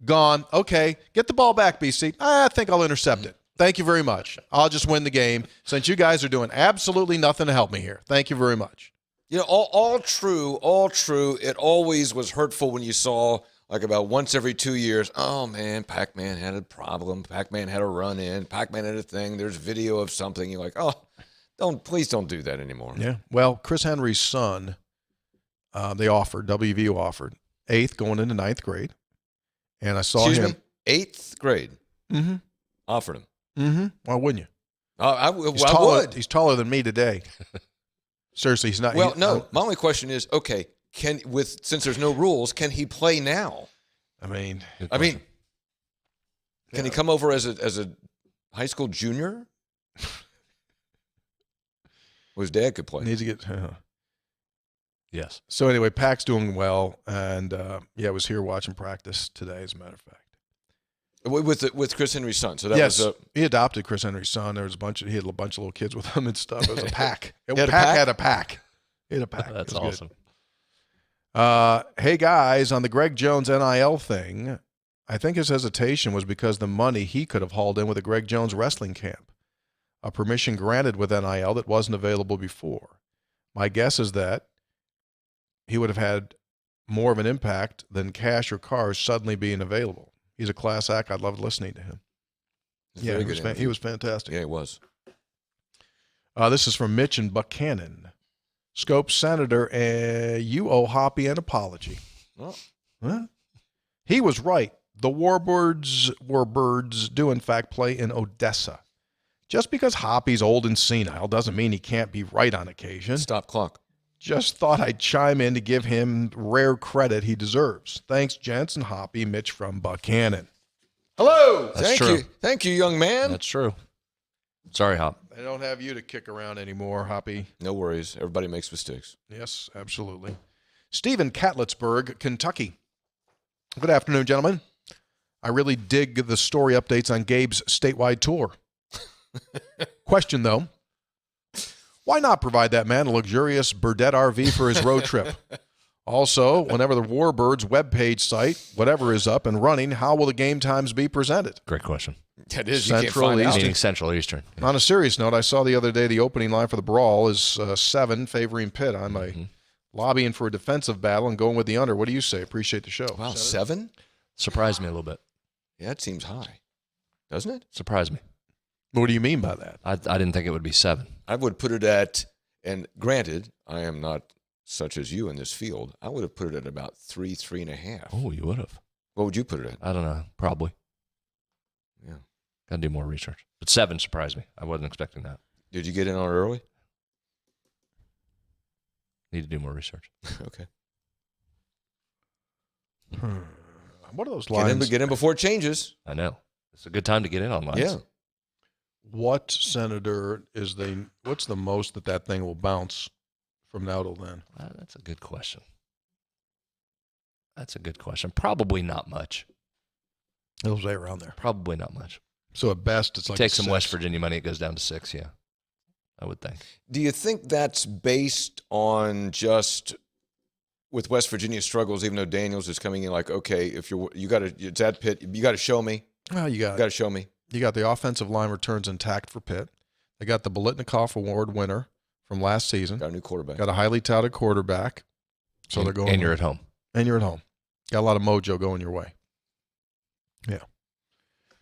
Gone. Okay, get the ball back, BC. I think I'll intercept it. Thank you very much. I'll just win the game since you guys are doing absolutely nothing to help me here. Thank you very much. You know, all true. It always was hurtful when you saw, like, about once every 2 years, oh, man, Pac-Man had a problem. Pac-Man had a run-in. Pac-Man had a thing. There's video of something. You're like, oh, please don't do that anymore. Yeah. Well, Chris Henry's son, WVU offered, 8th going into 9th grade. And I saw him. 8th grade. Mm-hmm. Offered him. Mm-hmm. Why wouldn't you? I would. would. He's taller than me today. Seriously, he's not. Well, no. My only question is, okay, since there's no rules, can he play now? I mean, can he come over as a high school junior? Well, his dad could play. Needs to get. Yes. So anyway, Pac's doing well, and I was here watching practice today, as a matter of fact. With Chris Henry's son. So that yes, was he adopted Chris Henry's son. There was he had a bunch of little kids with him and stuff. It was a pack. He had a pack. That's awesome. Hey guys, on the Greg Jones NIL thing, I think his hesitation was because the money he could have hauled in with the Greg Jones wrestling camp, a permission granted with NIL that wasn't available before. My guess is that he would have had more of an impact than cash or cars suddenly being available. He's a class act. I loved listening to him. Yeah, he was fantastic. Yeah, he was. This is from Mitch and Buchanan. Scope Senator, you owe Hoppy an apology. Oh. Huh? He was right. The Warbirds do, in fact, play in Odessa. Just because Hoppy's old and senile doesn't mean he can't be right on occasion. Stop clock. Just thought I'd chime in to give him rare credit he deserves. Thanks, gents, and Hoppy. Mitch from Buchanan. Hello. That's true. Thank you, young man. That's true. Sorry, Hop. They don't have you to kick around anymore, Hoppy. No worries. Everybody makes mistakes. Yes, absolutely. Stephen Catlettsburg, Kentucky. Good afternoon, gentlemen. I really dig the story updates on Gabe's statewide tour. Question, though. Why not provide that man a luxurious Burdette RV for his road trip? Also, whenever the Warbirds webpage site, whatever is up and running, how will the game times be presented? Great question. That is Central you can't find out. Meaning Central Eastern. Yeah. On a serious note, I saw the other day the opening line for the Brawl is 7 favoring Pitt. I'm lobbying for a defensive battle and going with the under. What do you say? Appreciate the show. Wow, 7? Surprised me a little bit. Yeah, that seems high. Doesn't it? Surprised me. What do you mean by that? I didn't think it would be 7. I would put it at, and granted, I am not such as you in this field, I would have put it at about 3.5. Oh, you would have. What would you put it at? I don't know. Probably. Yeah. Got to do more research. But 7 surprised me. I wasn't expecting that. Did you get in on it early? Need to do more research. Okay. What are those lines? Get in before it changes. I know. It's a good time to get in on lines. Yeah. What, Senator, what's the most that thing will bounce from now till then? That's a good question. Probably not much. It'll stay around there. Probably not much. So at best, it's like Take some 6. West Virginia money, it goes down to 6, yeah. I would think. Do you think that's based on just with West Virginia struggles, even though Daniels is coming in like, okay, if it's at Pitt, you got to show me. Well, you got to show me. You got the offensive line returns intact for Pitt. They got the Bolitnikoff Award winner from last season. Got a new quarterback. Got a highly touted quarterback. So they're going. And you're at home. And you're at home. Got a lot of mojo going your way. Yeah.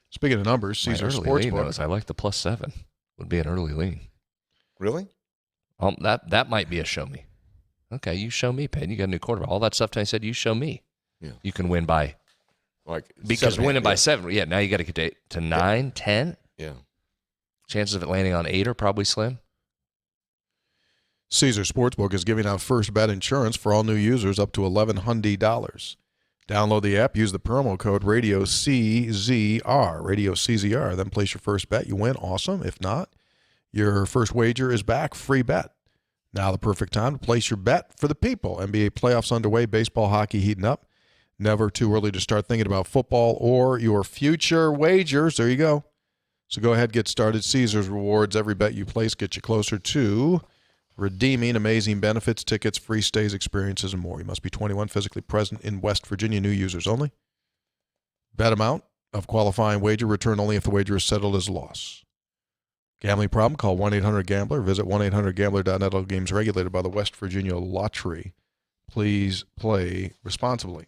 Speaking of numbers, Caesar Sportsbook. I like the +7. Would be an early lean. Really? That might be a show me. Okay, you show me, Payne. You got a new quarterback. All that stuff I said, you show me. Yeah. You can win by. Because winning by 7, yeah, now you got to get to 9, 10. Yeah. Chances of it landing on 8 are probably slim. Caesar Sportsbook is giving out first bet insurance for all new users up to $1,100. Download the app, use the promo code RADIOCZR, then place your first bet. You win, awesome. If not, Your first wager is back, free bet. Now the perfect time to place your bet for the people. NBA playoffs underway, baseball, hockey heating up. Never too early to start thinking about football or your future wagers. There you go. So go ahead, get started. Caesars Rewards. Every bet you place gets you closer to redeeming amazing benefits, tickets, free stays, experiences, and more. You must be 21, physically present in West Virginia. New users only. Bet amount of qualifying wager returned only if the wager is settled as a loss. Gambling problem? Call 1-800-GAMBLER. Visit 1-800-GAMBLER.net. All games regulated by the West Virginia Lottery. Please play responsibly.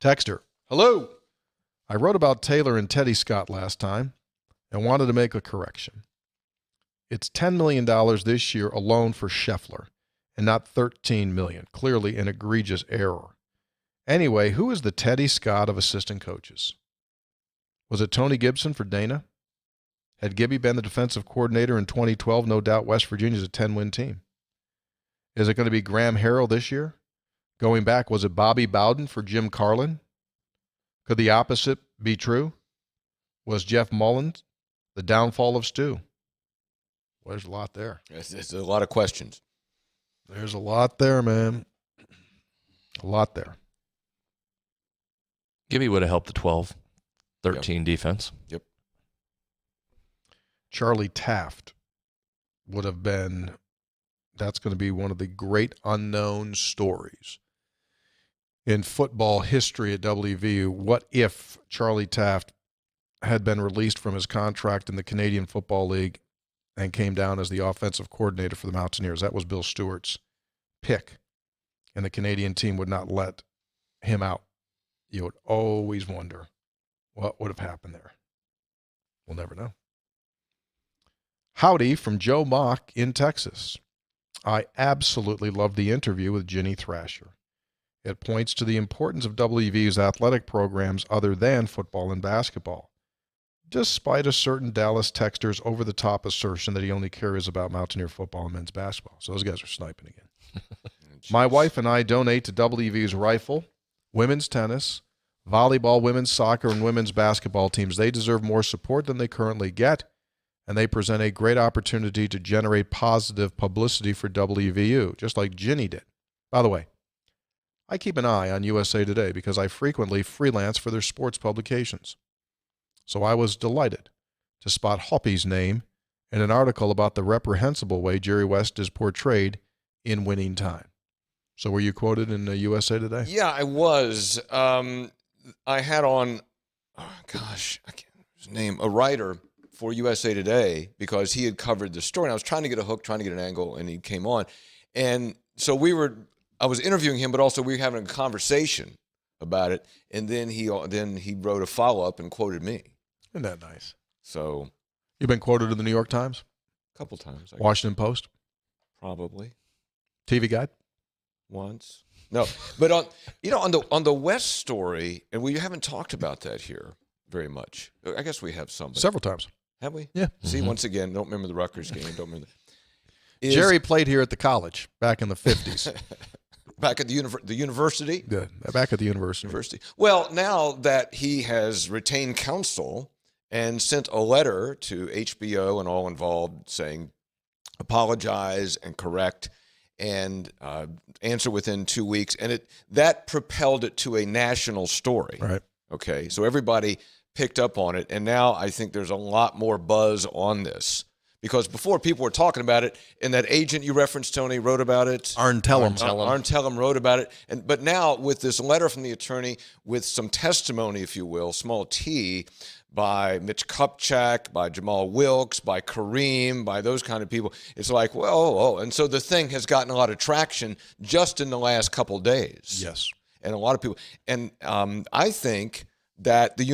Texter. Hello. I wrote about Taylor and Teddy Scott last time and wanted to make a correction. It's $10 million this year alone for Scheffler and not $13 million. Clearly an egregious error. Anyway, who is the Teddy Scott of assistant coaches? Was it Tony Gibson for Dana? Had Gibby been the defensive coordinator in 2012, no doubt West Virginia's a 10-win team. Is it going to be Graham Harrell this year? Going back, was it Bobby Bowden for Jim Carlin? Could the opposite be true? Was Jeff Mullins the downfall of Stu? Well, there's a lot there. It's a lot of questions. There's a lot there, man. A lot there. Gibby would have helped the 12-13 defense. Yep. Charlie Taft would have been, that's going to be one of the great unknown stories in football history at WVU. What if Charlie Taft had been released from his contract in the Canadian Football League and came down as the offensive coordinator for the Mountaineers? That was Bill Stewart's pick, and the Canadian team would not let him out. You would always wonder what would have happened there. We'll never know. Howdy from Joe Mock in Texas. I absolutely love the interview with Ginny Thrasher. It points to the importance of WVU's athletic programs other than football and basketball, despite a certain Dallas texter's over-the-top assertion that he only cares about Mountaineer football and men's basketball. So those guys are sniping again. My wife and I donate to WVU's rifle, women's tennis, volleyball, women's soccer, and women's basketball teams. They deserve more support than they currently get, and they present a great opportunity to generate positive publicity for WVU, just like Ginny did. By the way, I keep an eye on USA Today because I frequently freelance for their sports publications. So I was delighted to spot Hoppy's name in an article about the reprehensible way Jerry West is portrayed in Winning Time. So were you quoted in USA Today? Yeah, I was. I had on, I can't remember his name, a writer for USA Today because he had covered the story. And I was trying to get a hook, trying to get an angle, and he came on. And so I was interviewing him, but also we were having a conversation about it. And then he wrote a follow-up and quoted me. Isn't that nice? So you've been quoted in the New York Times? A couple times. Washington Post? Probably. TV Guide? Once. No, but on the West story, and we haven't talked about that here very much. I guess we have some. Several times. Have we? Yeah. See, once again, don't remember the Rutgers game. Don't remember. Jerry played here at the college back in the 50s. Back at the university? Good. Back at the university. Well, now that he has retained counsel and sent a letter to HBO and all involved saying apologize and correct and answer within 2 weeks, and that propelled it to a national story. Right. Okay, so everybody picked up on it, and now I think there's a lot more buzz on this. Because before people were talking about it, and that agent you referenced, Tony, wrote about it. Arn Tellem wrote about it. But now with this letter from the attorney with some testimony, if you will, small t, by Mitch Kupchak, by Jamal Wilkes, by Kareem, by those kind of people, it's like, well, and so the thing has gotten a lot of traction just in the last couple days. Yes. And a lot of people. And I think that this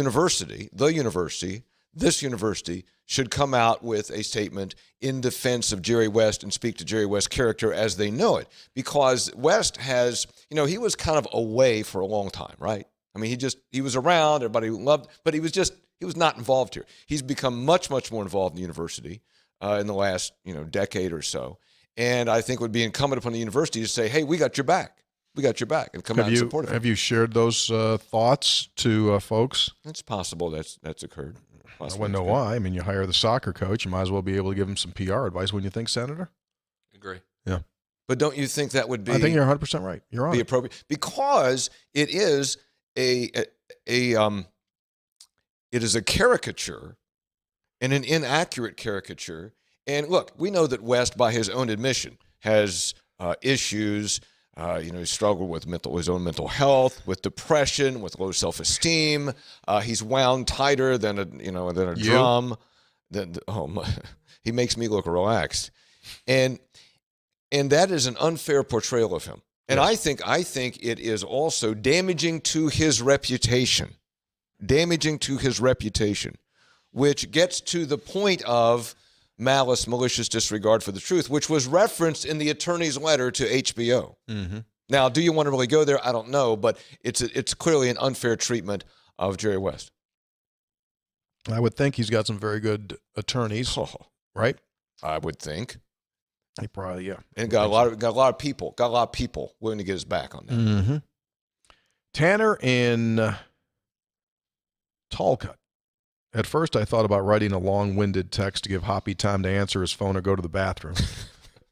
university should come out with a statement in defense of Jerry West and speak to Jerry West's character as they know it. Because West has, he was kind of away for a long time, right? I mean, he was around, everybody loved, but he was not involved here. He's become much, much more involved in the university in the last, decade or so. And I think it would be incumbent upon the university to say, hey, we got your back. We got your back, and come out and support it. Have you shared those thoughts to folks? It's possible that's occurred. I wouldn't know why. I mean, you hire the soccer coach, you might as well be able to give him some PR advice. Wouldn't you think, Senator? Agree. Yeah. But don't you think that would be? I think you're 100% right. You're on be it. appropriate, because it is it is a caricature, and an inaccurate caricature. And look, we know that West, by his own admission, has issues. He struggled with his own mental health, with depression, with low self-esteem. He's wound tighter than a drum. He makes me look relaxed, and that is an unfair portrayal of him. And yes. I think it is also damaging to his reputation. Which gets to the point of malice, malicious disregard for the truth, which was referenced in the attorney's letter to HBO. Mm-hmm. Now, do you want to really go there? I don't know, but it's clearly an unfair treatment of Jerry West. I would think he's got some very good attorneys, right? I would think. He probably, yeah. And got a lot of people willing to get his back on that. Mm-hmm. Tanner in Talcott. At first, I thought about writing a long-winded text to give Hoppy time to answer his phone or go to the bathroom,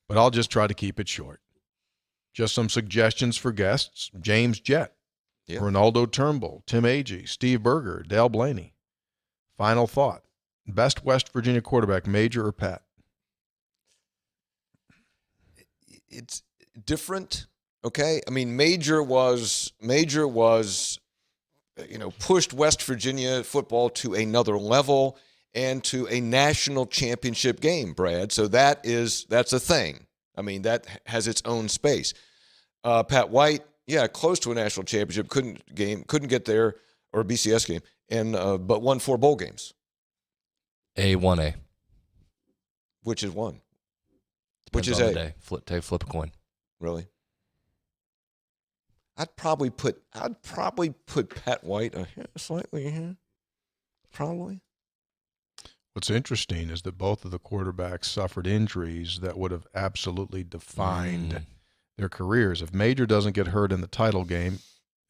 but I'll just try to keep it short. Just some suggestions for guests: James Jett, Ronaldo Turnbull, Tim Agee, Steve Berger, Dale Blaney. Final thought: best West Virginia quarterback, Major or Pat? It's different, okay? I mean, Major was pushed West Virginia football to another level and to a national championship game, Brad. So that's a thing. I mean, that has its own space. Pat White, close to a national championship, couldn't get there, or a BCS game, and but won 4 bowl games. A1A. Which is one? Depends Which is on A? the day. Flip a coin. Really? I'd probably put Pat White slightly here. Probably. What's interesting is that both of the quarterbacks suffered injuries that would have absolutely defined their careers. If Major doesn't get hurt in the title game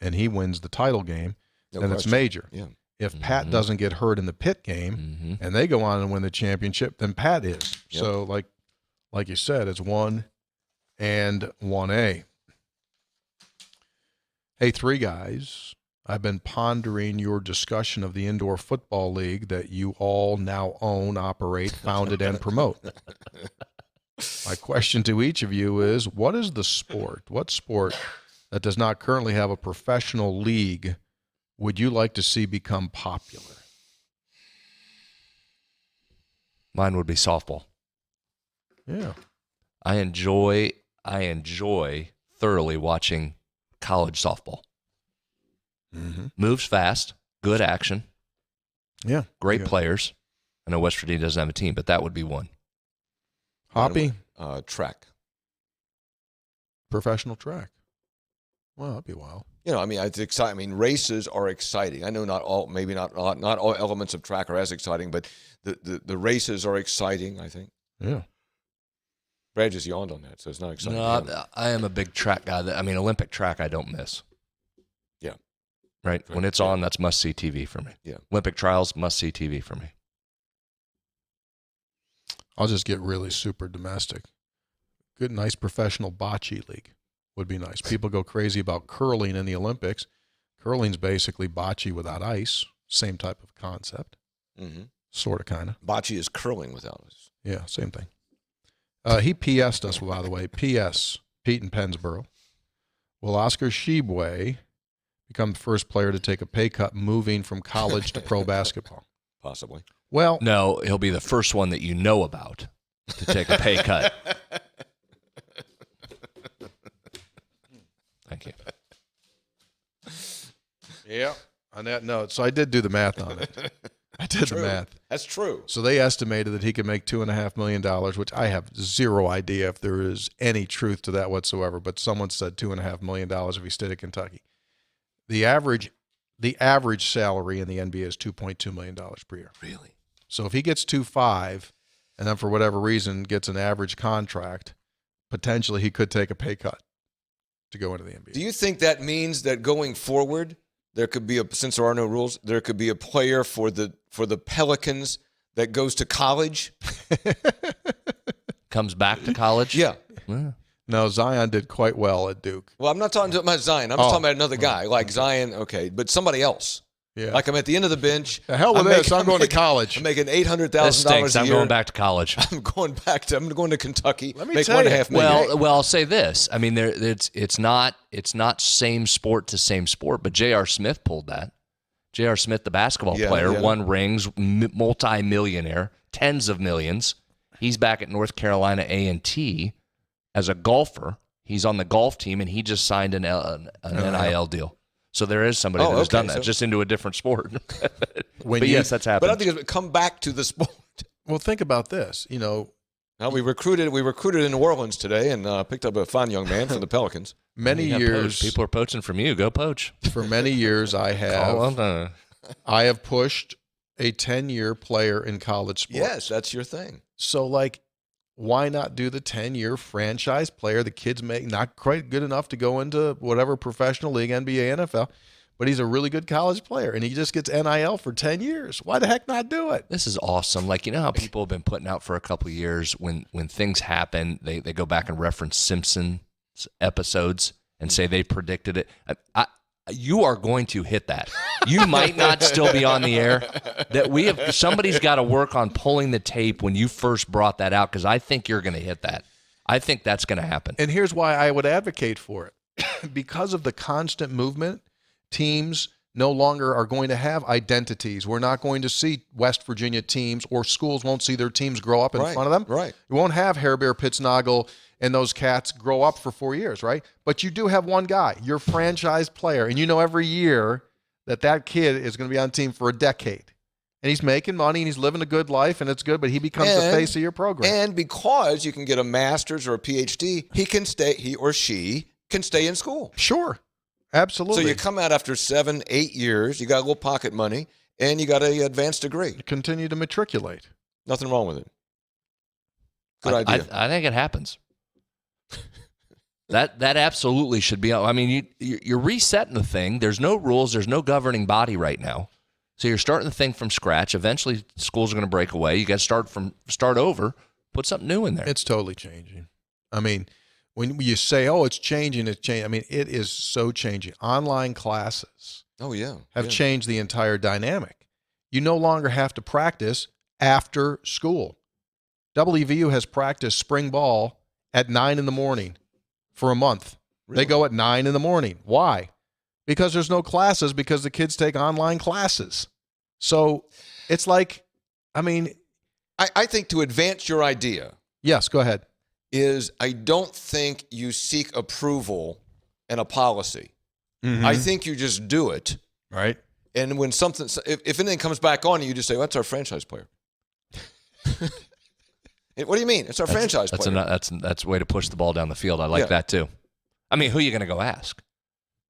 and he wins the title game, then it's Major. Yeah. If Pat doesn't get hurt in the Pitt game and they go on and win the championship, then Pat is. Yep. So like you said, it's 1 and 1A. Hey, 3 guys, I've been pondering your discussion of the Indoor Football League that you all now own, operate, founded, and promote. My question to each of you is, what sport that does not currently have a professional league would you like to see become popular? Mine would be softball. Yeah. I enjoy thoroughly watching college softball. Mm-hmm. Moves fast, good action. Yeah. Great players. I know West Virginia doesn't have a team, but that would be one. Hoppy? Track. Professional track. Well, that'd be wild. It's exciting. Races are exciting. I know not all elements of track are as exciting, but the races are exciting, I think. Yeah. Brad just yawned on that, so it's not exciting. No, I am a big track guy. Olympic track I don't miss. Yeah. Right? When it's on, that's must-see TV for me. Yeah. Olympic trials, must-see TV for me. I'll just get really super domestic. Good, nice professional bocce league would be nice. People go crazy about curling in the Olympics. Curling's basically bocce without ice. Same type of concept. Mm-hmm. Sort of, kind of. Bocce is curling without ice. Yeah, same thing. He PS'd us, by the way. P.S. Pete in Pennsboro. Will Oscar Tshiebwe become the first player to take a pay cut moving from college to pro basketball? Possibly. Well, no, he'll be the first one that you know about to take a pay cut. Thank you. Yeah, on that note. So I did do the math on it. I did the math. That's true. So they estimated that he could make $2.5 million, which I have zero idea if there is any truth to that whatsoever, but someone said $2.5 million if he stayed at Kentucky. The average salary in the NBA is $2.2 million per year. Really? So if he gets 2.5 and then for whatever reason gets an average contract, potentially he could take a pay cut to go into the NBA. Do you think that means that going forward, there could be since there are no rules, there could be a player for the Pelicans that goes to college. Comes back to college? Yeah. No, Zion did quite well at Duke. Well, I'm not talking about Zion. I'm just talking about another guy. Like Zion, okay, but somebody else. Yeah. Like I'm at the end of the bench. The hell with this. I'm going to college. I'm making $800,000 This stinks. a I'm year. going back to college. I'm going to Kentucky. Let me make tell you. $1.5 million. Well, I'll say this. I mean, it's not same sport to same sport, but J.R. Smith pulled that. J.R. Smith, the basketball player, won rings, multi-millionaire, tens of millions. He's back at North Carolina A&T as a golfer. He's on the golf team, and he just signed an NIL deal. So there is somebody that has done that, just into a different sport. But yes, that's happened. But I think it's come back to the sport. Well, think about this. You know, Now, we recruited in New Orleans today and picked up a fine young man from the Pelicans. many years. People are poaching from you. Go poach. For many years, I have pushed a 10-year player in college sports. Yes, that's your thing. So, like, why not do the 10-year franchise player? The kid's not quite good enough to go into whatever professional league, NBA, NFL, but he's a really good college player, and he just gets NIL for 10 years. Why the heck not do it? This is awesome. Like, you know how people have been putting out for a couple of years when things happen, they go back and reference Simpsons episodes and say they predicted it. You are going to hit that. You might not still be on the air. That somebody's got to work on pulling the tape when you first brought that out, because I think you're going to hit that. I think that's going to happen. And here's why I would advocate for it. Because of the constant movement, teams no longer are going to have identities. We're not going to see West Virginia teams, or schools won't see their teams grow up in front of them. Right. You won't have Hair Bear Pittsnoggle and those cats grow up for 4 years, right? But you do have one guy, your franchise player, and you know every year that kid is going to be on the team for a decade. And he's making money, and he's living a good life, and it's good, but he becomes the face of your program. And because you can get a master's or a PhD, he or she can stay in school. Sure. Absolutely. So you come out after 7-8 years, you got a little pocket money, and you got an advanced degree. Continue to matriculate. Nothing wrong with it. Good idea. I think it happens. That absolutely should be. I mean, you're resetting the thing. There's no rules. There's no governing body right now. So you're starting the thing from scratch. Eventually, schools are going to break away. You got to start over. Put something new in there. It's totally changing. I mean, when you say, "Oh, it's changing," I mean, it is so changing. Online classes, have changed the entire dynamic. You no longer have to practice after school. WVU has practiced spring ball at 9 a.m. for a month. Really? They go at 9 a.m. Why? Because there's no classes, because the kids take online classes. So it's like, I mean, I think to advance your idea. Yes, go ahead. I don't think you seek approval and a policy. Mm-hmm. I think you just do it. Right. And when if anything comes back on you, just say, well, that's our franchise player. What do you mean? It's our franchise player. That's a way to push the ball down the field. I like that too. I mean, who are you going to go ask?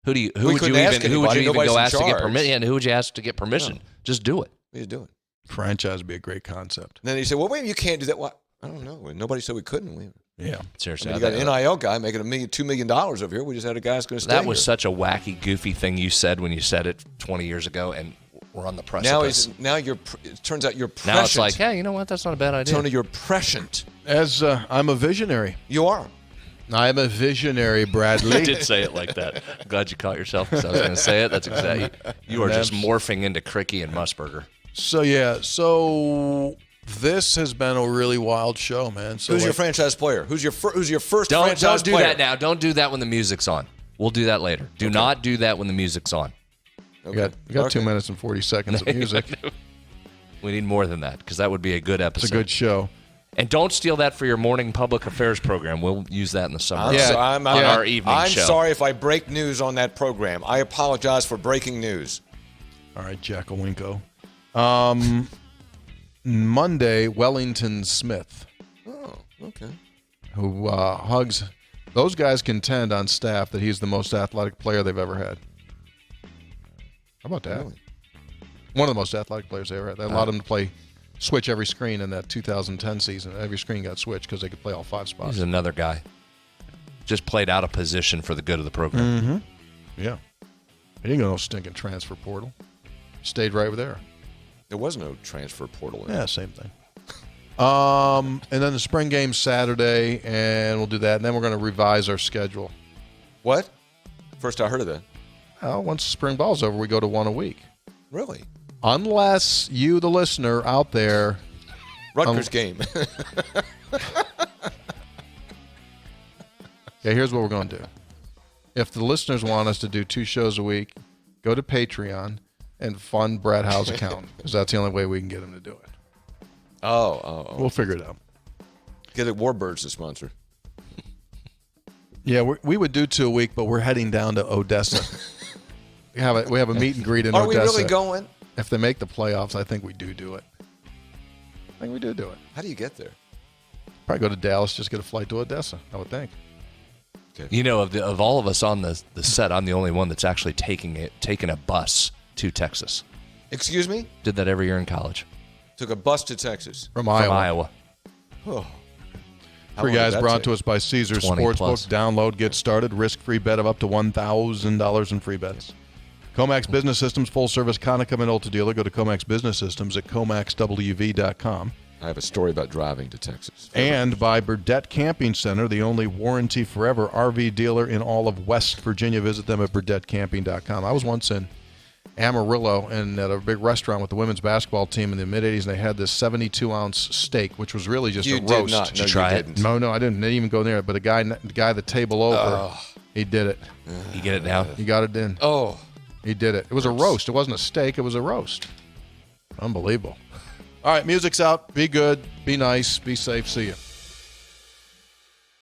Who would you even go ask to get permission? Yeah, and who would you ask to get permission? No. Just do it. You do it. Franchise would be a great concept. And then you say, well, wait, you can't do that. What? I don't know. Nobody said we couldn't. Yeah, seriously. You got an NIL guy making $2 million over here. We just had a guy who's going to stay. That was such a wacky, goofy thing you said when you said it 20 years ago, and we're on the precipice. It turns out you're prescient. Now it's like, hey, you know what? That's not a bad idea. Tony, you're prescient. As I'm a visionary. You are. I'm a visionary, Bradley. You did say it like that. I'm glad you caught yourself, because I was going to say it. That's exactly. You are just morphing into Cricky and Musburger. So this has been a really wild show, man. So who's your franchise player? Who's your first franchise player? Don't do that now. Don't do that when the music's on. We'll do that later. Do not do that when the music's on. Okay. We got 2 minutes and 40 seconds of music. We need more than that, because that would be a good episode. It's a good show. And don't steal that for your morning public affairs program. We'll use that in the summer. On our evening show. I'm sorry if I break news on that program. I apologize for breaking news. All right, Jackowinko. Monday, Wellington Smith. Oh, okay. Who hugs. Those guys contend on staff that he's the most athletic player they've ever had. How about that? Really? One of the most athletic players they ever had. They allowed him to switch every screen in that 2010 season. Every screen got switched because they could play all 5 spots. He's another guy. Just played out of position for the good of the program. Mm-hmm. Yeah. He didn't go no stinking transfer portal. Stayed right there. There was no transfer portal. Yeah, same thing. And then the spring game's Saturday, and we'll do that. And then we're going to revise our schedule. What? First I heard of that. Once the spring ball's over, we go to one a week. Really? Unless you, the listener out there. Rutgers game. Yeah, here's what we're going to do. If the listeners want us to do 2 shows a week, go to Patreon and fund Brad Howe's account, because that's the only way we can get him to do it. Oh. We'll figure it out. Get it Warbirds to sponsor. Yeah, we would do 2 a week, but we're heading down to Odessa. we have a meet and greet in Are Odessa. we really going? If they make the playoffs, I think we do it. I think we do it. How do you get there? Probably go to Dallas, just get a flight to Odessa, I would think. Okay. You know, of all of us on the set, I'm the only one that's actually taking a bus to Texas. Excuse me? Did that every year in college. Took a bus to Texas. From Iowa. From Iowa. Oh. Free guys brought to us by Caesars 20 Sportsbook. plus. Download, get started. Risk-free bet of up to $1,000 in free bets. Comax Business Systems, full-service Konica Minolta dealer. Go to Comax Business Systems at comaxwv.com. I have a story about driving to Texas. And by Burdett Camping Center, the only warranty forever RV dealer in all of West Virginia. Visit them at burdettcamping.com. I was once in Amarillo and at a big restaurant with the women's basketball team in the mid-'80s, and they had this 72-ounce steak, which was really just You a did roast. not. Did you No, try you it? didn't. No, I didn't even go near it. But the guy at the table over, he did it. You get it now? He got it in. Oh. He did it. It was a roast. It wasn't a steak. It was a roast. Unbelievable. All right, music's out. Be good. Be nice. Be safe. See you.